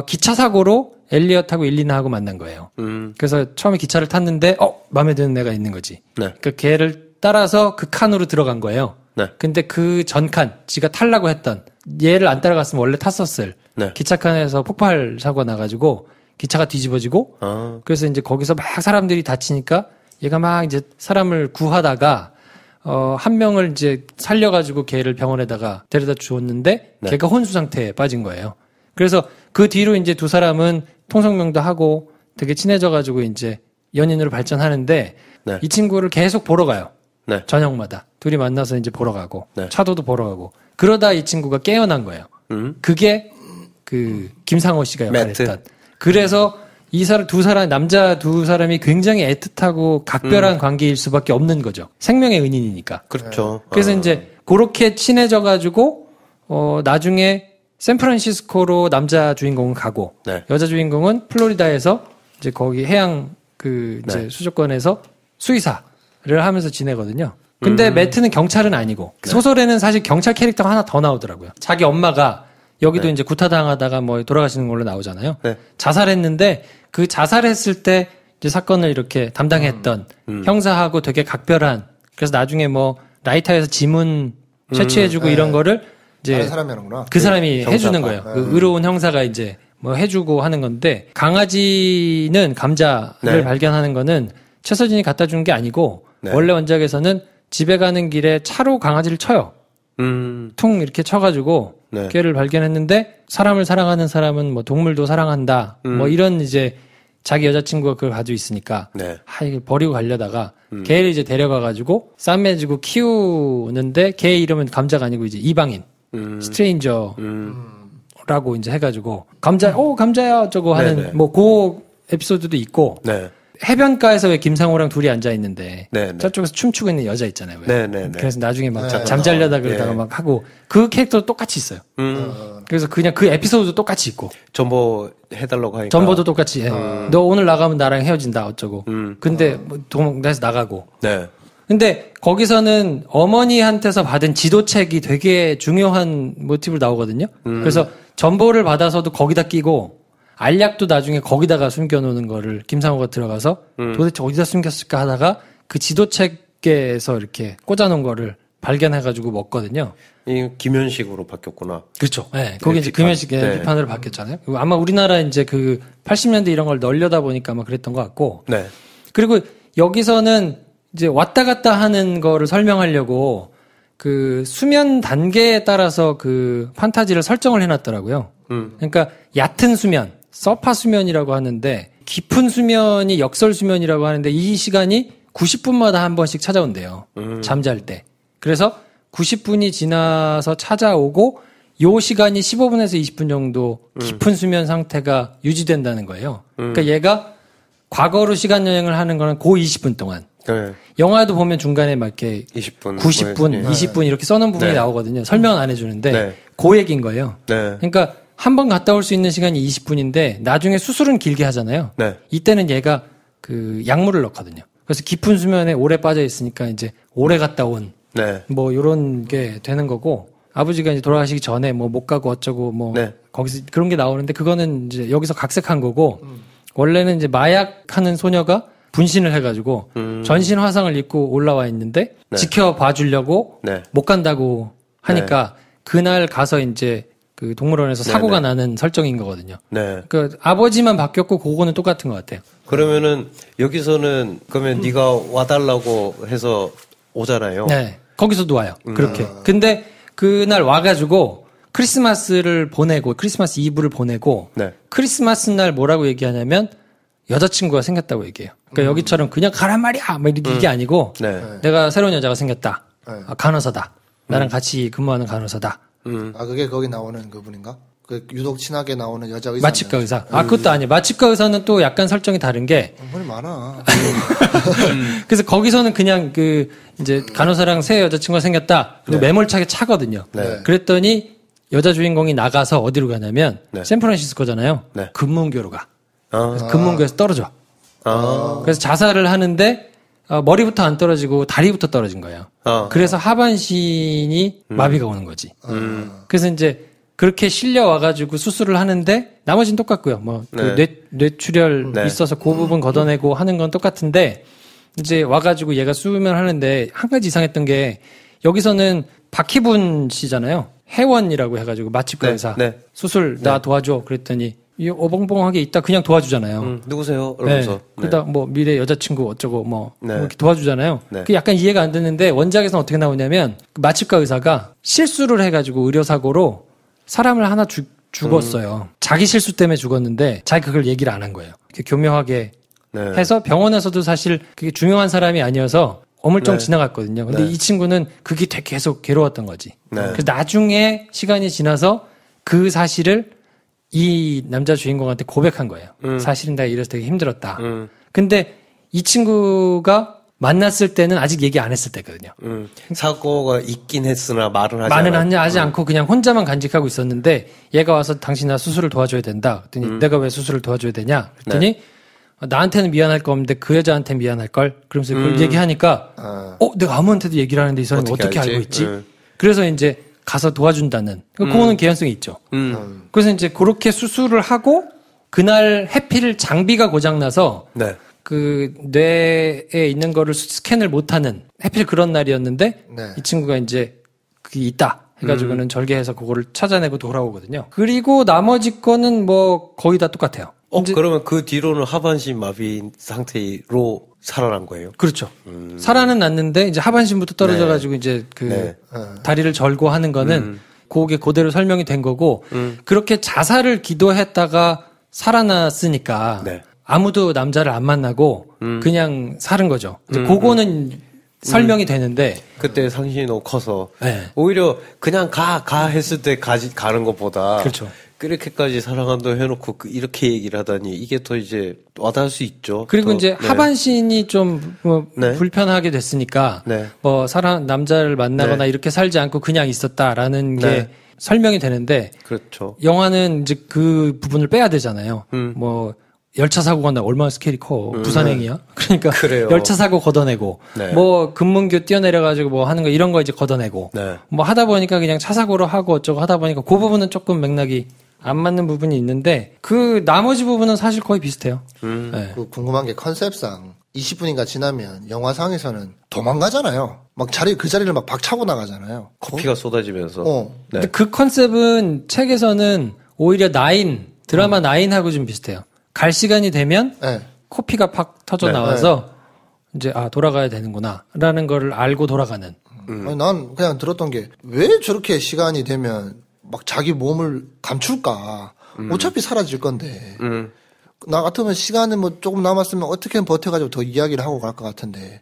기차 사고로 엘리엇하고 일리나하고 만난 거예요. 그래서 처음에 기차를 탔는데 마음에 드는 애가 있는 거지. 네. 그 걔를 따라서 그 칸으로 들어간 거예요. 네. 근데 그 전 칸, 지가 타려고 했던 얘를 안 따라갔으면 원래 탔었을 네. 기차 칸에서 폭발 사고가 나가지고 기차가 뒤집어지고 그래서 이제 거기서 막 사람들이 다치니까 얘가 막 이제 사람을 구하다가 한 명을 이제 살려가지고 걔를 병원에다가 데려다 주었는데 네. 걔가 혼수 상태에 빠진 거예요. 그래서 그 뒤로 이제 두 사람은 통성명도 하고 되게 친해져가지고 이제 연인으로 발전하는데 네. 이 친구를 계속 보러 가요. 네. 저녁마다 둘이 만나서 이제 보러 가고 네. 차도도 보러 가고 그러다 이 친구가 깨어난 거예요. 그게 그 김상호 씨가 역할했던. 그래서 남자 두 사람이 굉장히 애틋하고 각별한 관계일 수밖에 없는 거죠. 생명의 은인이니까. 그렇죠. 그래서 이제 그렇게 친해져가지고 나중에 샌프란시스코로 남자 주인공은 가고 네. 여자 주인공은 플로리다에서 이제 거기 해양 그 이제 수족관에서 수의사를 하면서 지내거든요. 근데 매트는 경찰은 아니고 소설에는 사실 경찰 캐릭터가 하나 더 나오더라고요. 자기 엄마가 여기도 이제 구타당하다가 뭐 돌아가시는 걸로 나오잖아요. 네. 자살했는데 그 자살했을 때 이제 사건을 이렇게 담당했던 형사하고 되게 각별한 그래서 나중에 뭐 라이터에서 지문 채취해주고 이런 거를 이제 다른 사람이 하는구나. 그 사람이 형사가. 해주는 거예요. 그 의로운 형사가 이제 뭐 해주고 하는 건데 강아지는 감자를 발견하는 거는 최서진이 갖다 준 게 아니고 원래 원작에서는 집에 가는 길에 차로 강아지를 쳐요. 퉁 이렇게 쳐가지고 걔를 발견했는데 사람을 사랑하는 사람은 뭐 동물도 사랑한다. 뭐 이런 이제 자기 여자친구가 그걸 가지고 있으니까 이걸 버리고 가려다가 걔를 이제 데려가가지고 싸매지고 키우는데 걔 이름은 감자가 아니고 이제 이방인 스트레인저라고 이제 해가지고 감자야 어쩌고 하는 뭐 그 에피소드도 있고 해변가에서 왜 김상호랑 둘이 앉아 있는데 저쪽에서 춤추고 있는 여자 있잖아요. 그래서 나중에 막 잠자려다 그러다가 막 하고 그 캐릭터도 똑같이 있어요. 그래서 그냥 그 에피소드도 똑같이 있고 전보 해달라고 하니까 전보도 똑같이 해. 너 오늘 나가면 나랑 헤어진다 어쩌고. 근데 뭐 도망다시 나가고. 근데 거기서는 어머니한테서 받은 지도책이 되게 중요한 모티브로 나오거든요. 그래서 전보를 받아서도 거기다 끼고 알약도 나중에 거기다가 숨겨놓는 거를 김상호가 들어가서 도대체 어디다 숨겼을까 하다가 그 지도책에서 이렇게 꽂아놓은 거를 발견해가지고 먹거든요. 이 김현식으로 바뀌었구나. 그렇죠. 네, 거기 이제 김현식 비판으로 바뀌었잖아요. 아마 우리나라 이제 그 80년대 이런 걸 널려다 보니까 아마 그랬던 것 같고. 그리고 여기서는 이제 왔다 갔다 하는 거를 설명하려고 그 수면 단계에 따라서 그 판타지를 설정을 해놨더라고요. 그러니까 얕은 수면, 서파 수면이라고 하는데 깊은 수면이 역설 수면이라고 하는데 이 시간이 90분마다 한 번씩 찾아온대요. 잠잘 때. 그래서 90분이 지나서 찾아오고 요 시간이 15분에서 20분 정도 깊은 수면 상태가 유지된다는 거예요. 그러니까 얘가 과거로 시간 여행을 하는 거는 그 20분 동안. 영화도 보면 중간에 막 이렇게 20분, 90분, 20분 이렇게 써놓은 부분이 나오거든요. 설명은 안 해주는데 그 얘기인 거예요. 그러니까 한 번 갔다 올 수 있는 시간이 20분인데 나중에 수술은 길게 하잖아요. 이때는 얘가 그 약물을 넣거든요. 그래서 깊은 수면에 오래 빠져 있으니까 이제 오래 갔다 온 뭐 요런 게 되는 거고 아버지가 이제 돌아가시기 전에 뭐 못 가고 어쩌고 뭐 거기서 그런 게 나오는데 그거는 이제 여기서 각색한 거고 원래는 이제 마약하는 소녀가 분신을 해가지고 전신 화상을 입고 올라와 있는데 지켜봐 주려고 못 간다고 하니까 그날 가서 이제 그 동물원에서 사고가 나는 설정인 거거든요. 네. 그 아버지만 바뀌었고 그거는 똑같은 것 같아요. 그러면은 여기서는 그러면 네가 와달라고 해서 오잖아요. 네. 거기서도 와요. 그렇게. 근데 그날 와가지고 크리스마스를 보내고 크리스마스 이브를 보내고 네. 크리스마스 날 뭐라고 얘기하냐면 여자친구가 생겼다고 얘기해요. 그러니까 여기처럼 그냥 가란 말이야 막 이게 아니고 네. 내가 새로운 여자가 생겼다. 네. 간호사다. 나랑 같이 근무하는 간호사다. 아, 그게 거기 나오는 그분인가? 그 유독 친하게 나오는 여자 의사. 마취과 의사. 아, 그것도 아니에요. 마취과 의사는 또 약간 설정이 다른 게. 머리 많아. 그래서 거기서는 그냥 그, 이제 간호사랑 새 여자친구가 생겼다. 근데 매몰차게 차거든요. 네. 그랬더니 여자 주인공이 나가서 어디로 가냐면 네. 샌프란시스코잖아요. 네. 금문교로 가. 아. 그래서 금문교에서 떨어져. 그래서 자살을 하는데 머리부터 안 떨어지고 다리부터 떨어진 거예요. 그래서 하반신이 마비가 오는 거지. 그래서 이제 그렇게 실려와가지고 수술을 하는데 나머지는 똑같고요. 뭐 그 뇌출혈 있어서 그 부분 걷어내고 하는 건 똑같은데 이제 와가지고 얘가 수면을 하는데 한 가지 이상했던 게 여기서는 박희분 씨잖아요. 회원이라고 해가지고 마취과 의사 수술 나 도와줘 그랬더니 이 어벙벙하게 있다 그냥 도와주잖아요. 누구세요? 이러면서. 그러다 뭐 미래 여자친구 어쩌고 뭐 이렇게 도와주잖아요. 그 약간 이해가 안 되는데 원작에서는 어떻게 나오냐면 그 마취과 의사가 실수를 해가지고 의료사고로 사람을 하나 죽었어요. 자기 실수 때문에 죽었는데 자기 그걸 얘기를 안 한 거예요. 이렇게 교묘하게 해서 병원에서도 사실 그게 중요한 사람이 아니어서 어물쩡 지나갔거든요. 근데 이 친구는 그게 되게 계속 괴로웠던 거지. 그래서 나중에 시간이 지나서 그 사실을 이 남자 주인공한테 고백한 거예요. 사실은 내가 이래서 되게 힘들었다. 근데 이 친구가 만났을 때는 아직 얘기 안 했을 때거든요. 사고가 있긴 했으나 말은 하지 않고 그냥 혼자만 간직하고 있었는데 얘가 와서 당신 나 수술을 도와줘야 된다. 그랬더니 내가 왜 수술을 도와줘야 되냐? 그랬더니 나한테는 미안할 거 없는데 그 여자한테 미안할 걸. 그러면서 그걸 얘기하니까 내가 아무한테도 얘기를 하는데 이 사람이 어떻게 알고 있지? 그래서 이제 가서 도와준다는. 그거는 개연성이 있죠. 그래서 이제 그렇게 수술을 하고 그날 해필 장비가 고장나서 그 뇌에 있는 거를 스캔을 못하는 해필 그런 날이었는데 이 친구가 이제 그게 있다 해가지고는 절개해서 그거를 찾아내고 돌아오거든요. 그리고 나머지 거는 뭐 거의 다 똑같아요. 그러면 그 뒤로는 하반신 마비 상태로 살아난 거예요? 그렇죠. 살아는 났는데 이제 하반신부터 떨어져가지고 이제 그 다리를 절고 하는 거는 그게 그대로 설명이 된 거고 그렇게 자살을 기도했다가 살아났으니까 아무도 남자를 안 만나고 그냥 사는 거죠. 이제 그거는 설명이 되는데 그때 상신이 너무 커서 오히려 그냥 가 했을 때 가는 것보다 그렇죠. 그렇게까지 사랑한다 해놓고 이렇게 얘기를 하다니 이게 더 이제 와닿을 수 있죠. 그리고 이제 하반신이 좀 불편하게 됐으니까 뭐 남자를 만나거나 이렇게 살지 않고 그냥 있었다라는 게 설명이 되는데 그렇죠. 영화는 이제 그 부분을 빼야 되잖아요. 뭐 열차 사고가 나 얼마나 스케일이 커. 부산행이야. 그러니까 그래요. 열차 사고 걷어내고 뭐 금문교 뛰어내려가지고 뭐 하는 거 이런 거 이제 걷어내고 뭐 하다 보니까 그냥 차 사고로 하고 어쩌고 하다 보니까 그 부분은 조금 맥락이 안 맞는 부분이 있는데 그 나머지 부분은 사실 거의 비슷해요. 그 궁금한 게 컨셉상 20분인가 지나면 영화상에서는 도망가잖아요. 막 그 자리를 막 박차고 나가잖아요. 커피가 쏟아지면서. 근데 그 컨셉은 책에서는 오히려 드라마 9하고 좀 비슷해요. 갈 시간이 되면 코피가 팍 터져 나와서 이제 돌아가야 되는구나 라는 거를 알고 돌아가는. 아니, 난 그냥 들었던 게 왜 저렇게 시간이 되면 막 자기 몸을 감출까? 어차피 사라질 건데. 나 같으면 시간은 뭐 조금 남았으면 어떻게든 버텨가지고 더 이야기를 하고 갈 것 같은데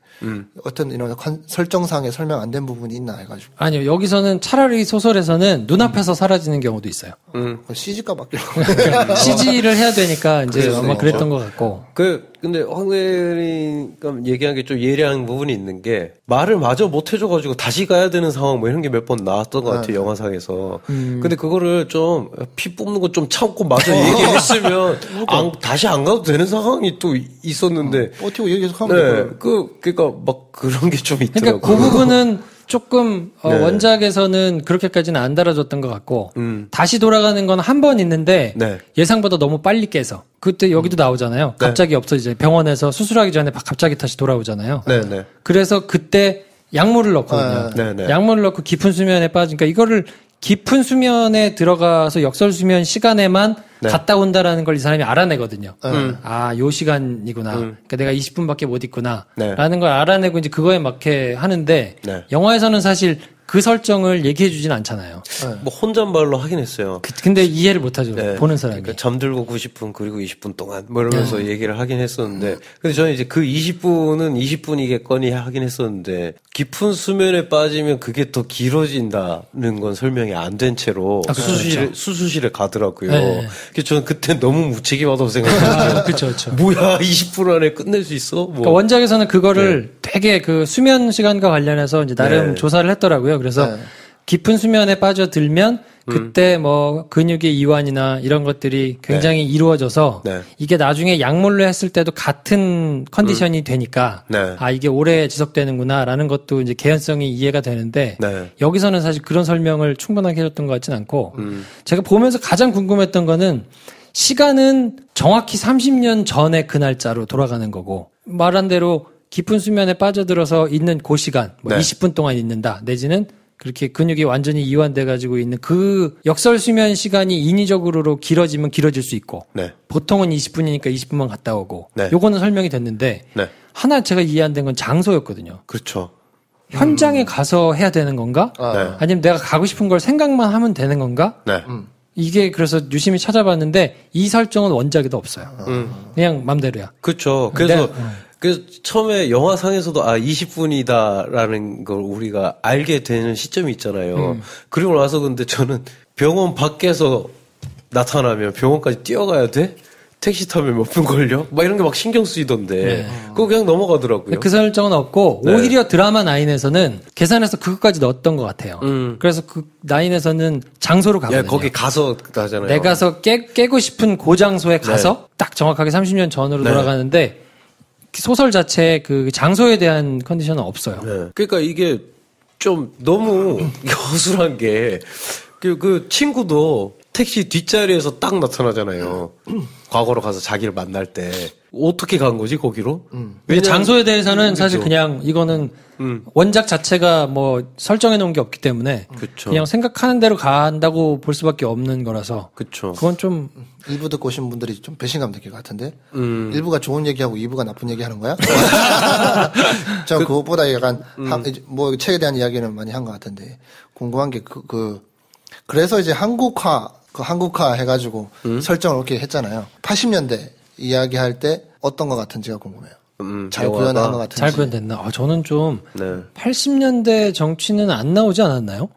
어떤 이런 설정상에 설명 안 된 부분이 있나 해가지고. 아니요, 여기서는 차라리 소설에서는 눈앞에서 사라지는 경우도 있어요. CG가 바뀌려고. CG를 해야 되니까 이제 아마 그랬던 것 같고. 근데 황대리가 얘기한 게 좀 예리한 부분이 있는 게 말을 마저 못 해줘가지고 다시 가야 되는 상황 뭐 이런 게 몇 번 나왔던 것 같아요, 영화상에서. 근데 그거를 좀 피 뽑는 거 좀 참고 마저 얘기했으면 다시 안 가도 되는 상황이 또 있었는데. 버티고 얘기 계속 하면 돼요. 그러니까 막 그런 게 좀 있더라고요. 그러니까 그 부분은 조금 원작에서는 그렇게까지는 안 달아줬던 것 같고 다시 돌아가는 건 한 번 있는데 예상보다 너무 빨리 깨서 그때 여기도 나오잖아요. 갑자기 없어지죠. 병원에서 수술하기 전에 갑자기 다시 돌아오잖아요. 그래서 그때 약물을 넣거든요. 약물을 넣고 깊은 수면에 빠지니까 이거를 깊은 수면에 들어가서 역설 수면 시간에만 네. 갔다 온다라는 걸 이 사람이 알아내거든요. 요 시간이구나. 그러니까 내가 20분밖에 못 있구나. 네. 라는 걸 알아내고 이제 그거에 맞게 하는데 네. 영화에서는 사실 그 설정을 얘기해 주진 않잖아요. 뭐 혼잣말로 하긴 했어요. 근데 이해를 못 하죠. 네. 보는 사람이. 그러니까 잠들고 90분 그리고 20분 동안 뭐 이러면서 얘기를 하긴 했었는데 근데 저는 이제 그 20분은 20분이겠거니 하긴 했었는데 깊은 수면에 빠지면 그게 더 길어진다는 건 설명이 안 된 채로 수술실에 가더라고요. 네. 그래서 저는 그때 너무 무책임하다고 생각했어요. 그렇죠. 뭐야 20분 안에 끝낼 수 있어? 뭐. 그러니까 원작에서는 그거를 되게 그 수면 시간과 관련해서 이제 나름 조사를 했더라고요. 그래서 깊은 수면에 빠져들면 그때 뭐 근육의 이완이나 이런 것들이 굉장히 이루어져서 이게 나중에 약물로 했을 때도 같은 컨디션이 되니까 이게 오래 지속되는구나라는 것도 이제 개연성이 이해가 되는데 여기서는 사실 그런 설명을 충분하게 해줬던 것 같지는 않고 제가 보면서 가장 궁금했던 거는 시간은 정확히 30년 전의 그 날짜로 돌아가는 거고 말한 대로 깊은 수면에 빠져들어서 있는 그 시간, 뭐 20분 동안 있는다. 내지는 그렇게 근육이 완전히 이완돼 가지고 있는 그 역설 수면 시간이 인위적으로 길어지면 길어질 수 있고 보통은 20분이니까 20분만 갔다 오고 요거는 설명이 됐는데 하나 제가 이해 안 된 건 장소였거든요. 그렇죠. 현장에 가서 해야 되는 건가? 아니면 내가 가고 싶은 걸 생각만 하면 되는 건가? 이게 그래서 유심히 찾아봤는데 이 설정은 원작에도 없어요. 그냥 맘대로야. 그렇죠. 그래서 처음에 영화상에서도 20분이다라는 걸 우리가 알게 되는 시점이 있잖아요. 그리고 나서 근데 저는 병원 밖에서 나타나면 병원까지 뛰어가야 돼? 택시 타면 몇 분 걸려? 막 이런 게 막 신경 쓰이던데. 그거 그냥 넘어가더라고요. 그 설정은 없고 오히려 드라마 9에서는 계산해서 그것까지 넣었던 것 같아요. 그래서 그 9에서는 장소로 가거든요. 거기 가서 하잖아요. 내가 가서 깨고 싶은 그 장소에 가서 딱 정확하게 30년 전으로 돌아가는데 소설 자체에 그 장소에 대한 컨디션은 없어요. 그러니까 이게 좀 너무 허술한 게 그 친구도 택시 뒷자리에서 딱 나타나잖아요. 과거로 가서 자기를 만날 때 어떻게 간 거지 거기로? 왜냐면 장소에 대해서는 사실 그냥 이거는 원작 자체가 뭐 설정해 놓은 게 없기 때문에 그냥 생각하는 대로 간다고 볼 수밖에 없는 거라서 그건 좀 1부 듣고 오신 분들이 좀 배신감 느낄 것 같은데 1부가 좋은 얘기하고 2부가 나쁜 얘기하는 거야? 전 그것보다 약간 뭐 책에 대한 이야기는 많이 한 것 같은데 궁금한 게 그래서 이제 한국화 해가지고 설정을 이렇게 했잖아요. 80년대 이야기할 때 어떤 것 같은지가 궁금해요. 잘 구현한 것 같은지. 잘 구현됐나? 저는 좀 80년대 정치는 안 나오지 않았나요?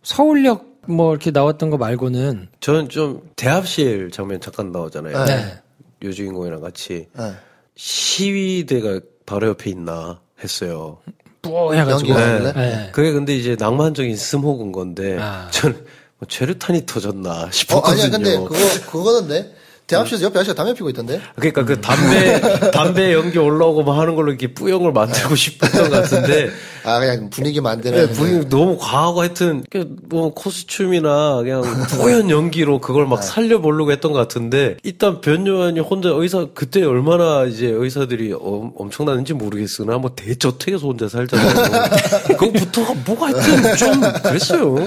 서울역 뭐 이렇게 나왔던 거 말고는 저는 좀 대합실 장면 잠깐 나오잖아요. 여주인공이랑 같이 시위대가 바로 옆에 있나 했어요. 뿌해가지고. 그게 근데 이제 낭만적인 스모그인 건데 저는 최루탄이 터졌나 싶었거든요. 아니야, 근데 그거던데. 대합실에서 옆에 아저씨가 담배 피고 있던데? 그러니까 그 담배 연기 올라오고 막 하는 걸로 이렇게 뿌용을 만들고 싶었던 것 같은데. 그냥 분위기 만드는. 분위기 너무 과하고 하여튼, 뭐 코스튬이나 그냥 뿌연 연기로 그걸 막 살려보려고 했던 것 같은데, 일단 변요한이 혼자 그때 얼마나 이제 의사들이 엄청나는지 모르겠으나, 뭐 대저택에서 혼자 살잖아요. 그거부터가 뭐가 하여튼 좀 그랬어요.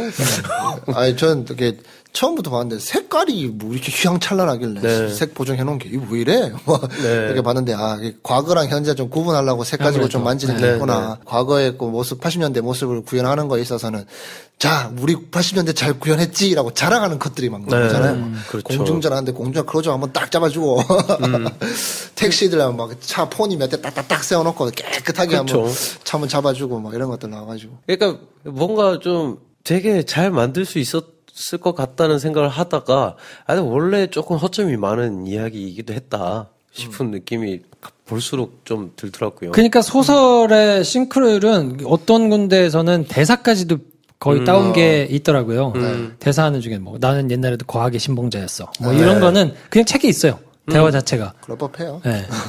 저는 이렇게, 처음부터 봤는데 색깔이 뭐 이렇게 휘황찬란하길래 색 보정해놓은 게 이거 왜 이래? 이렇게 봤는데 과거랑 현재 좀 구분하려고 색 가지고 좀 만지는 게 있구나. 과거의 그 모습 80년대 모습을 구현하는 거에 있어서는 자 우리 80년대 잘 구현했지라고 자랑하는 것들이 막 나오잖아요. 그렇죠. 공중전하는데 공중전 클로저 한번 딱 잡아주고 택시들 막 차 폰이 몇 대 딱딱딱 세워놓고 깨끗하게 한번 차 한번 잡아주고 막 이런 것들 나와가지고. 그러니까 뭔가 좀 되게 잘 만들 수 있었을 것 같다는 생각을 하다가 원래 조금 허점이 많은 이야기이기도 했다 싶은 느낌이 볼수록 좀 들더라고요. 그러니까 소설의 싱크로율은 어떤 군데에서는 대사까지도 거의 따온 게 있더라고요. 대사하는 중에 뭐 나는 옛날에도 과학의 신봉자였어. 뭐 이런 거는 그냥 책에 있어요. 대화 자체가. 그럴 법해요.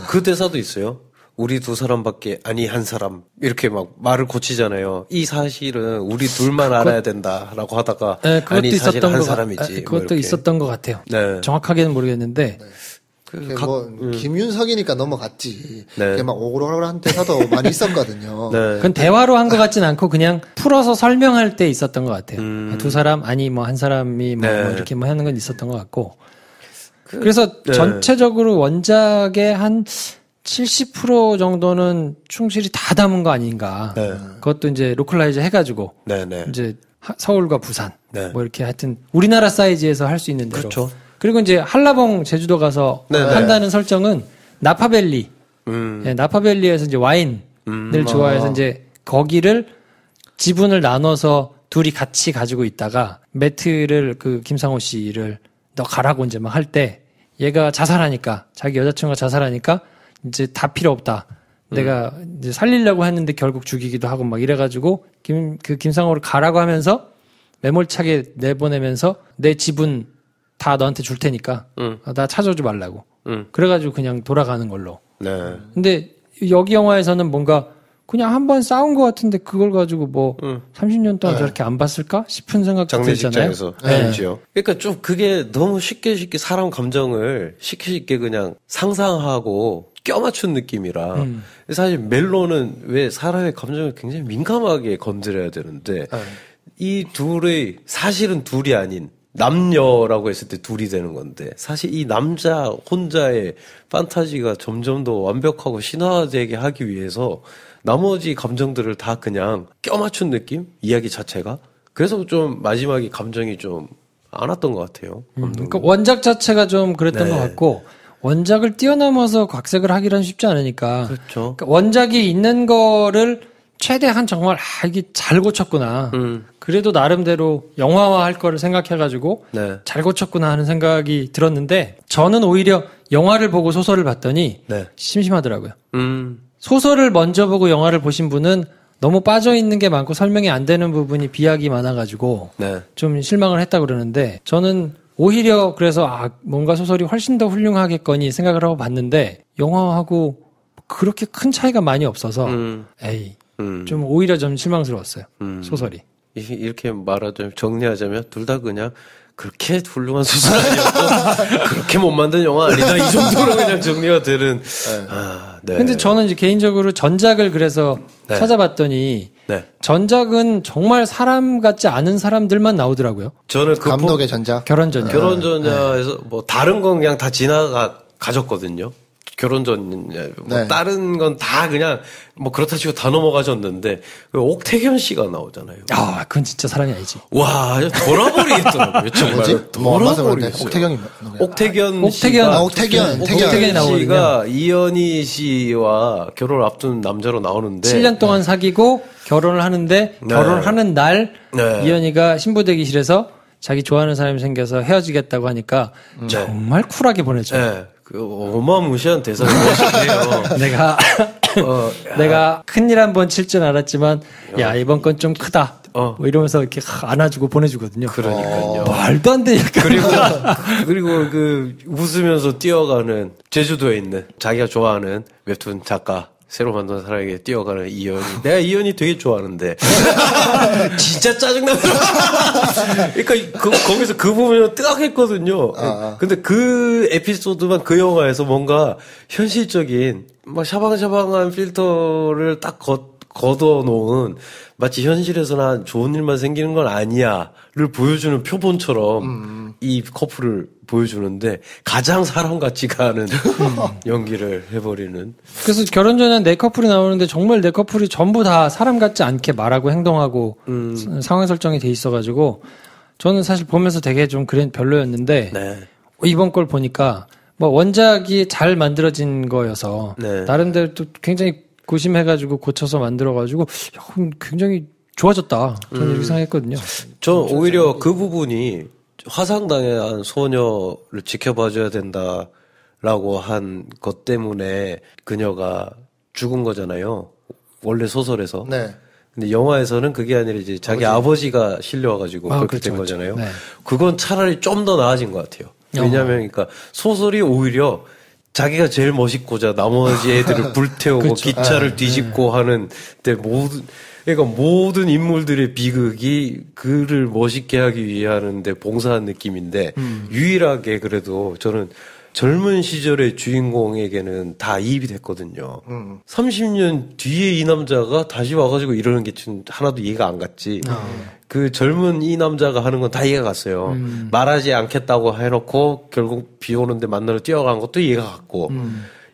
그 대사도 있어요. 우리 두 사람밖에 아니 한 사람 이렇게 막 말을 고치잖아요. 이 사실은 우리 둘만 알아야 된다라고 하다가 그것도 아니 사실 있었던 한 거 사람이지. 그것도 뭐 있었던 것 같아요. 정확하게는 모르겠는데 김윤석이니까 넘어갔지. 네. 막 오글오글한 대사도 많이 있었거든요. 네. 그건 대화로 한 것 같진 않고 그냥 풀어서 설명할 때 있었던 것 같아요. 두 사람 아니 뭐 한 사람이 뭐 이렇게 뭐 하는 건 있었던 것 같고. 그래서 전체적으로 원작의 한 70% 정도는 충실히 다 담은 거 아닌가. 네. 그것도 이제 로컬라이즈 해가지고 이제 서울과 부산 뭐 이렇게 하여튼 우리나라 사이즈에서 할 수 있는 대로. 그렇죠. 그리고 이제 한라봉 제주도 가서 한다는 설정은 나파밸리. 네, 나파밸리에서 이제 와인을 좋아해서 이제 거기를 지분을 나눠서 둘이 같이 가지고 있다가 매트를 그 김상호 씨를 너 가라고 이제 막 할 때 얘가 자살하니까 자기 여자친구가 자살하니까 이제 다 필요 없다. 내가 이제 살리려고 했는데 결국 죽이기도 하고 막 이래가지고 김상호를 가라고 하면서 매몰차게 내보내면서 내 지분 다 너한테 줄 테니까 나 찾아오지 말라고. 그래가지고 그냥 돌아가는 걸로. 네. 근데 여기 영화에서는 뭔가 그냥 한 번 싸운 것 같은데 그걸 가지고 뭐 30년 동안 저렇게 안 봤을까 싶은 생각도 들잖아요. 장례식장에서. 네. 그러니까 좀 그게 너무 쉽게 사람 감정을 쉽게 그냥 상상하고 껴맞춘 느낌이라 사실 멜로는 왜 사람의 감정을 굉장히 민감하게 건드려야 되는데 이 둘의 사실은 둘이 아닌 남녀라고 했을 때 둘이 되는 건데 사실 이 남자 혼자의 판타지가 점점 더 완벽하고 신화되게 하기 위해서 나머지 감정들을 다 그냥 껴맞춘 느낌? 이야기 자체가? 그래서 좀 마지막에 감정이 좀 안 왔던 것 같아요. 그러니까 원작 자체가 좀 그랬던 것 같고 원작을 뛰어넘어서 각색을 하기란 쉽지 않으니까. 그렇죠. 그러니까 원작이 있는 거를 최대한 정말 이게 잘 고쳤구나. 그래도 나름대로 영화화 할 거를 생각해가지고 잘 고쳤구나 하는 생각이 들었는데 저는 오히려 영화를 보고 소설을 봤더니 심심하더라고요. 소설을 먼저 보고 영화를 보신 분은 너무 빠져있는 게 많고 설명이 안 되는 부분이 비약이 많아가지고 좀 실망을 했다 그러는데 저는 오히려 그래서 뭔가 소설이 훨씬 더 훌륭하겠거니 생각을 하고 봤는데 영화하고 그렇게 큰 차이가 많이 없어서 좀 오히려 좀 실망스러웠어요. 소설이. 이렇게 말하자면 정리하자면 둘 다 그냥 그렇게 훌륭한 소설 아니었고 그렇게 못 만든 영화 아니다 이 정도로 그냥 정리가 되는. 근데 저는 이제 개인적으로 전작을 그래서 찾아봤더니 전작은 정말 사람 같지 않은 사람들만 나오더라고요. 저는 감독의 전작 결혼전야에서 뭐 다른 건 그냥 다 가졌거든요. 결혼전, 뭐 다른 건 다 그냥 뭐 그렇다 치고 다 넘어가셨는데 옥태견 씨가 나오잖아요. 그건 진짜 사람이 아니지. 와, 돌아버리겠더라고요. 정말 돌아버리겠어요. 옥태견 씨가 이현희 씨와 결혼을 앞둔 남자로 나오는데 7년 동안 사귀고 결혼을 하는데 결혼하는 날 이현희가 신부 대기실에서 자기 좋아하는 사람이 생겨서 헤어지겠다고 하니까 정말 쿨하게 보내죠. 그 어마무시한 대사가 멋있네요. 내가 큰일 한번 칠 줄 알았지만 야 이번 건 좀 크다. 뭐 이러면서 이렇게 안아주고 보내주거든요. 그러니까요. 말도 안 돼. 그리고 그 웃으면서 뛰어가는 제주도에 있는 자기가 좋아하는 웹툰 작가 새로 만든 사람에게 뛰어가는 이현이. 내가 이현이 되게 좋아하는데 진짜 짜증나더라. 그러니까 거기서 그 부분이 뜨악했거든요. 근데 그 에피소드만 그 영화에서 뭔가 현실적인 막 샤방샤방한 필터를 딱 걷어놓은 마치 현실에서나 좋은 일만 생기는 건 아니야를 보여주는 표본처럼 이 커플을 보여주는데 가장 사람 같지가 않은 연기를 해버리는. 그래서 결혼 전에 네 커플이 나오는데 정말 네 커플이 전부 다 사람 같지 않게 말하고 행동하고 상황 설정이 돼 있어가지고 저는 사실 보면서 되게 좀 별로였는데 이번 걸 보니까 뭐 원작이 잘 만들어진 거여서 나름대로 또 굉장히 고심해가지고 고쳐서 만들어가지고 굉장히 좋아졌다. 저는 이렇게 생각했거든요. 저 오히려 그 부분이 화상당한 소녀를 지켜봐줘야 된다라고 한 것 때문에 그녀가 죽은 거잖아요. 원래 소설에서. 근데 영화에서는 그게 아니라 이제 자기 아버지가 실려와가지고 그렇게 된 거잖아요. 그건 차라리 좀 더 나아진 것 같아요. 왜냐하면 그러니까 소설이 오히려 자기가 제일 멋있고자 나머지 애들을 불태우고 기차를 뒤집고 하는 때 모든 인물들의 비극이 그를 멋있게 하기 위해 하는데 봉사한 느낌인데 유일하게 그래도 저는 젊은 시절의 주인공에게는 다 이입이 됐거든요. 30년 뒤에 이 남자가 다시 와가지고 이러는 게 좀 하나도 이해가 안 갔지. 그 젊은 이 남자가 하는 건 다 이해가 갔어요. 말하지 않겠다고 해놓고 결국 비 오는데 만나러 뛰어간 것도 이해가 갔고.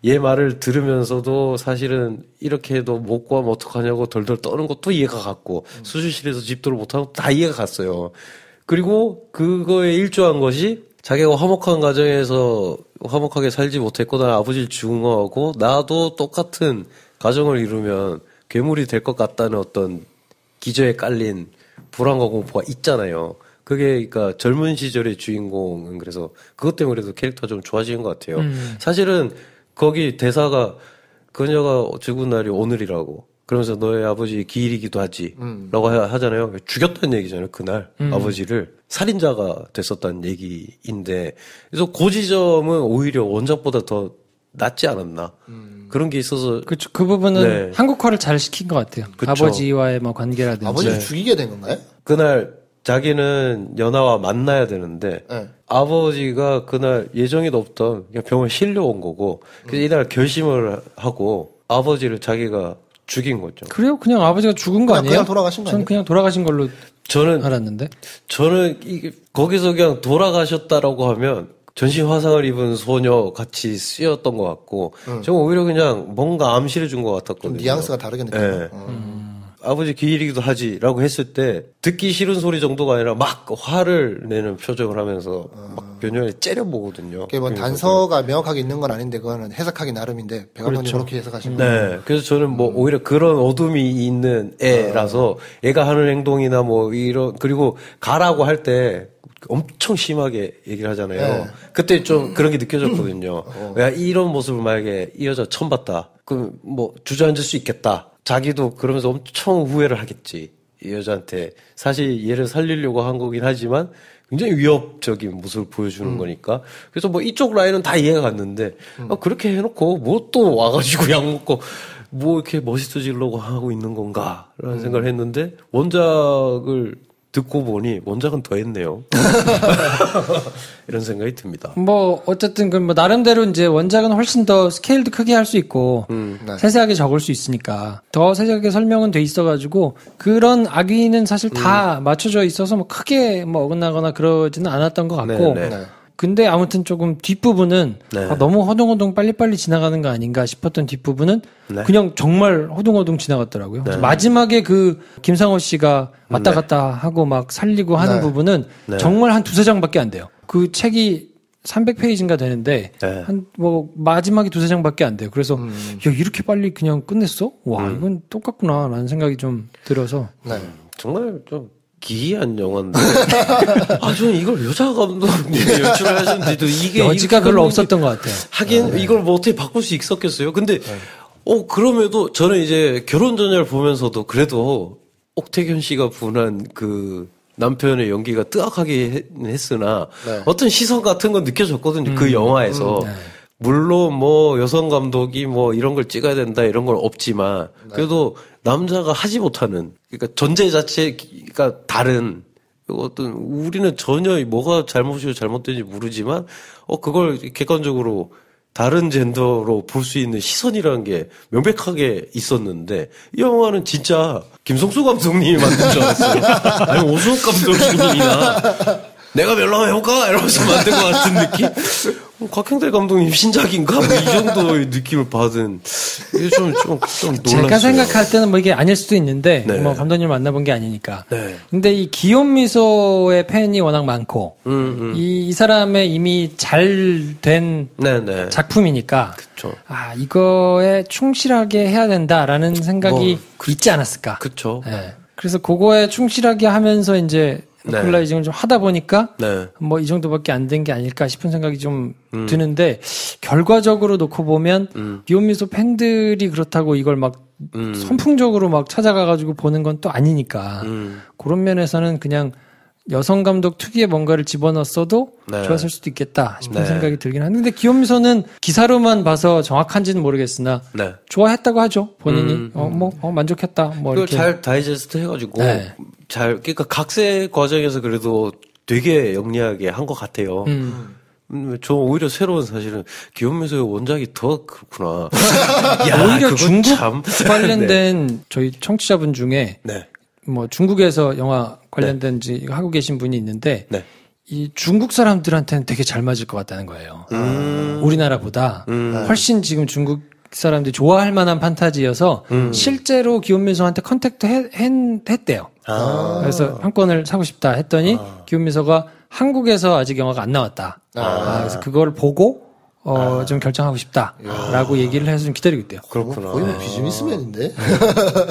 얘 말을 들으면서도 사실은 이렇게 해도 못 구하면 어떡하냐고 덜덜 떠는 것도 이해가 갔고. 수술실에서 집도를 못하면 다 이해가 갔어요. 그리고 그거에 일조한 것이 자기가 화목한 가정에서 화목하게 살지 못했고 나 아버지를 증오하고 나도 똑같은 가정을 이루면 괴물이 될 것 같다는 어떤 기저에 깔린 불안과 공포가 있잖아요. 그게 그러니까 젊은 시절의 주인공은 그래서 그것 때문에 그래도 캐릭터가 좀 좋아지는 것 같아요. 사실은 거기 대사가 그녀가 죽은 날이 오늘이라고 그러면서 너의 아버지 기일이기도 하지 라고 하잖아요. 죽였다는 얘기잖아요. 그날 아버지를 살인자가 됐었다는 얘기인데 그래서 그 지점은 오히려 원작보다 더 낫지 않았나 그런 게 있어서 그렇죠. 그 부분은 한국화를 잘 시킨 것 같아요. 그쵸. 아버지와의 뭐 관계라든지 아버지를 죽이게 된 건가요? 그날 자기는 연하와 만나야 되는데 아버지가 그날 예정에도 없던 그냥 병원에 실려온 거고 그래서 이날 결심을 하고 아버지를 자기가 죽인 거죠. 그래요? 그냥 아버지가 죽은 거 아니에요? 그냥 돌아가신 거 아니에요? 저는 그냥 돌아가신 걸로 알았는데. 저는 이게 거기서 그냥 돌아가셨다라고 하면 전신 화상을 입은 소녀 같이 쓰였던 것 같고 저는 오히려 그냥 뭔가 암시를 준 것 같았거든요. 좀 뉘앙스가 다르게 느껴요. 아버지 기일이기도 하지라고 했을 때 듣기 싫은 소리 정도가 아니라 막 화를 내는 표정을 하면서 막 변형에 째려보거든요. 그게 뭐 단서가 명확하게 있는 건 아닌데 그거는 해석하기 나름인데 배 감독님 그렇게 해석하시는 거예요. 네, 그래서 저는 뭐 오히려 그런 어둠이 있는 애라서 애가 하는 행동이나 뭐 이런 그리고 가라고 할 때 엄청 심하게 얘기를 하잖아요. 그때 좀 그런 게 느껴졌거든요. 야, 이런 모습을 만약에 이 여자 처음 봤다. 그럼 뭐 주저앉을 수 있겠다. 자기도 그러면서 엄청 후회를 하겠지. 이 여자한테. 사실 얘를 살리려고 한 거긴 하지만 굉장히 위협적인 모습을 보여주는 거니까. 그래서 뭐 이쪽 라인은 다 이해가 갔는데, 그렇게 해놓고 뭐 또 와가지고 약 먹고 뭐 이렇게 멋있어지려고 하고 있는 건가? 라는 생각을 했는데, 원작을 듣고 보니 원작은 더 했네요. 이런 생각이 듭니다. 뭐 어쨌든 그 뭐 나름대로 이제 원작은 훨씬 더 스케일도 크게 할 수 있고 세세하게 적을 수 있으니까 더 세세하게 설명은 돼 있어가지고 그런 악의는 사실 다 맞춰져 있어서 뭐 크게 뭐 어긋나거나 그러지는 않았던 것 같고. 근데 아무튼 조금 뒷부분은 너무 허둥허둥 빨리빨리 지나가는 거 아닌가 싶었던 뒷부분은 그냥 정말 허둥허둥 지나갔더라고요. 마지막에 그 김상호 씨가 왔다 갔다 하고 막 살리고 하는 부분은 정말 한 두세 장밖에 안 돼요. 그 책이 300페이지인가 되는데 한 뭐 마지막에 두세 장밖에 안 돼요. 그래서 야, 이렇게 빨리 그냥 끝냈어? 와, 이건 똑같구나라는 생각이 좀 들어서 정말 좀 기이한 영화인데. 저는 이걸 여자 감독님이 연출을 하셨는데도 이게. 여지가 별로 없었던 것 같아요. 하긴, 이걸 뭐 어떻게 바꿀 수 있었겠어요? 근데, 그럼에도 저는 이제 결혼 전야를 보면서도 그래도 옥태견 씨가 분한 그 남편의 연기가 뜨악하게 했으나 어떤 시선 같은 건 느껴졌거든요. 그 영화에서. 물론 뭐 여성 감독이 뭐 이런 걸 찍어야 된다 이런 건 없지만 그래도 남자가 하지 못하는 그러니까 전제 자체가 다른 어떤 우리는 전혀 뭐가 잘못이고 잘못된지 모르지만 그걸 객관적으로 다른 젠더로 볼 수 있는 시선이라는 게 명백하게 있었는데 이 영화는 진짜 김성수 감독님이 만든 줄 알았어요. 아니 오수옥 감독님이나 내가 멸랑해볼까? 이러면서 만든 것 같은 느낌? 곽형대 감독님 신작인가? 뭐 이 정도의 느낌을 받은. 이게 좀 놀랐어요. 제가 생각할 때는 뭐 이게 아닐 수도 있는데, 뭐 감독님을 만나본 게 아니니까. 근데 이 기욤미소의 팬이 워낙 많고, 이 사람의 이미 잘 된 작품이니까, 그쵸. 이거에 충실하게 해야 된다라는 생각이 있지 않았을까. 그쵸. 그래서 그거에 충실하게 하면서 이제, 로컬라이징을 좀 하다 보니까 뭐 이 정도밖에 안 된 게 아닐까 싶은 생각이 좀 드는데 결과적으로 놓고 보면 기욤미소 팬들이 그렇다고 이걸 막 선풍적으로 막 찾아가가지고 보는 건 또 아니니까 그런 면에서는 그냥 여성 감독 특유의 뭔가를 집어넣었어도 좋았을 수도 있겠다 싶은 생각이 들긴 하는데 기욤미소는 기사로만 봐서 정확한지는 모르겠으나 좋아했다고 하죠 본인이 만족했다 뭐 그걸 이렇게 잘 다이제스트 해가지고 그러니까 각색 과정에서 그래도 되게 영리하게 한 것 같아요. 저 오히려 새로운 사실은 기욤미소의 원작이 더 그렇구나. 오히려 그건 중국 참. 관련된 네. 저희 청취자분 중에 네. 뭐 중국에서 영화 관련된지 하고 계신 분이 있는데 네. 이 중국 사람들한테는 되게 잘 맞을 것 같다는 거예요. 우리나라보다 훨씬 지금 중국 사람들이 좋아할 만한 판타지여서 실제로 기욤미소한테 컨택트 했대요. 그래서 한 권을 사고 싶다 했더니 기욤미소가 한국에서 아직 영화가 안 나왔다. 그래서 그걸 보고 좀 결정하고 싶다라고 얘기를 해서 좀 기다리고 있대요. 그렇구나. 거의 뭐 비즈니스맨인데.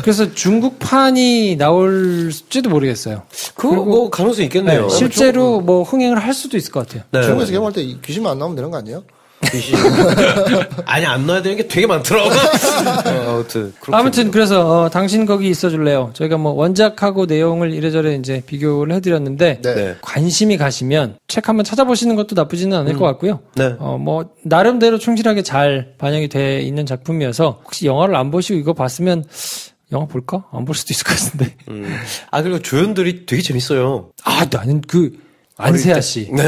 그래서 중국판이 나올지도 모르겠어요. 그거 뭐 가능성이 있겠네요. 네, 실제로 뭐 흥행을 할 수도 있을 것 같아요. 네. 중국에서 개봉할 때 귀신만 안 나오면 되는 거 아니에요? 아니 안 넣어야 되는 게 되게 많더라고. 아무튼 그래서 당신 거기 있어줄래요. 저희가 뭐 원작하고 내용을 이래저래 이제 비교를 해드렸는데 네. 관심이 가시면 책 한번 찾아보시는 것도 나쁘지는 않을 것 같고요. 네. 뭐 나름대로 충실하게 잘 반영이 돼 있는 작품이어서 혹시 영화를 안 보시고 이거 봤으면 영화 볼까? 안 볼 수도 있을 것 같은데. 그리고 조연들이 되게 재밌어요. 나는 안세아 씨. 네.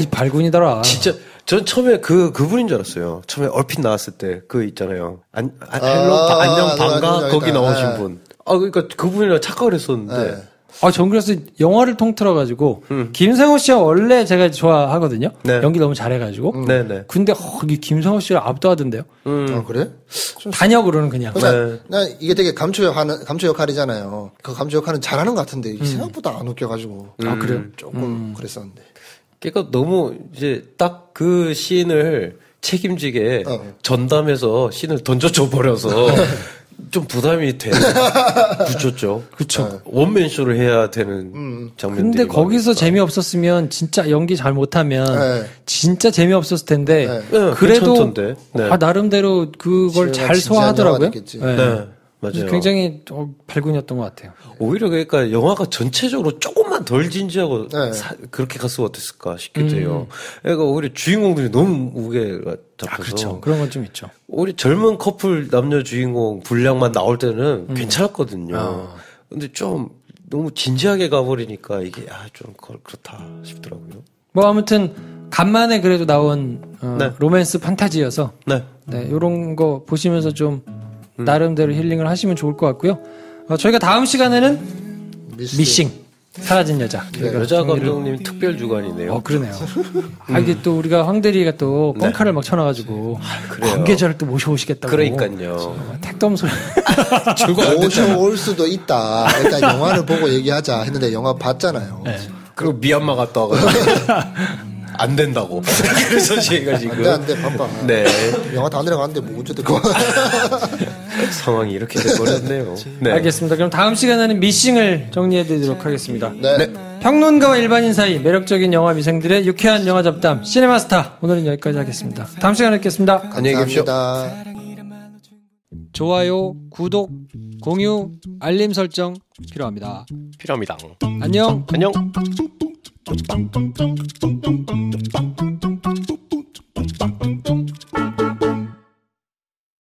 이 발군이더라. 진짜. 전 처음에 그분인 줄 알았어요. 처음에 얼핏 나왔을 때 그 있잖아요. 안녕 반가 거기 나오신 분. 그러니까 그분이랑 착각을 했었는데. 전 그래서 영화를 통틀어가지고 김상호 씨가 원래 제가 좋아하거든요. 네. 연기 너무 잘해가지고. 네네. 근데 이 김상호 씨를 압도하던데요. 그래? 단역으로는 그냥. 난 이게 되게 감초 역할이잖아요. 그 감초 역할은 잘하는 것 같은데 이게 생각보다 안 웃겨가지고. 그래요? 조금 그랬었는데. 그러니까 너무 이제 딱 그 씬을 책임지게 전담해서 씬을 던져줘 버려서 좀 부담이 되는 붙였죠. 그렇죠. 원맨쇼를 해야 되는 장면들이. 근데 거기서 재미없었으면 진짜 연기 잘 못하면 진짜 재미없었을 텐데 그래도 괜찮던데. 네. 나름대로 그걸 잘 소화하더라고요. 네. 맞아요. 굉장히 발군이었던 것 같아요. 오히려 그러니까 영화가 전체적으로 조금만 덜 진지하고 그렇게 갔으면 어땠을까 싶기도 해요. 그러니까 오히려 주인공들이 너무 무게가 잡혀서. 그렇죠. 그런 건 좀 있죠. 오히려 젊은 커플 남녀 주인공 분량만 나올 때는 괜찮았거든요. 근데 좀 너무 진지하게 가버리니까 이게 좀 그렇다 싶더라고요. 뭐 아무튼 간만에 그래도 나온 로맨스 판타지여서 요런 거 보시면서 좀 나름대로 힐링을 하시면 좋을 것 같고요. 저희가 다음 시간에는 미싱 사라진 여자. 여자 감독님 특별 주간이네요. 그러네요. 이게 또 우리가 황대리가 또 뻥카를 막 쳐놔가지고 관계자를 또 모셔오시겠다고. 그러니까요. 택도 소리. 모셔올 수도 있다. 일단 영화를 보고 얘기하자 했는데 영화 봤잖아요. 그리고 미얀마 갔다 와가지고. 안 된다고. 그래서 제가 지금. 안 돼, 바빠. 네. 영화 다 내려가는데 뭐 어쨌든. 상황이 이렇게 돼버렸네요. 네. 알겠습니다. 그럼 다음 시간에는 미싱을 정리해드리도록 하겠습니다. 네. 평론가와 일반인 사이 매력적인 영화 미생들의 유쾌한 영화 잡담 시네마스타. 오늘은 여기까지 하겠습니다. 다음 시간에 뵙겠습니다. 안녕히 계십시오. 좋아요, 구독, 공유, 알림 설정 필요합니다. 필요합니다. 안녕. 안녕.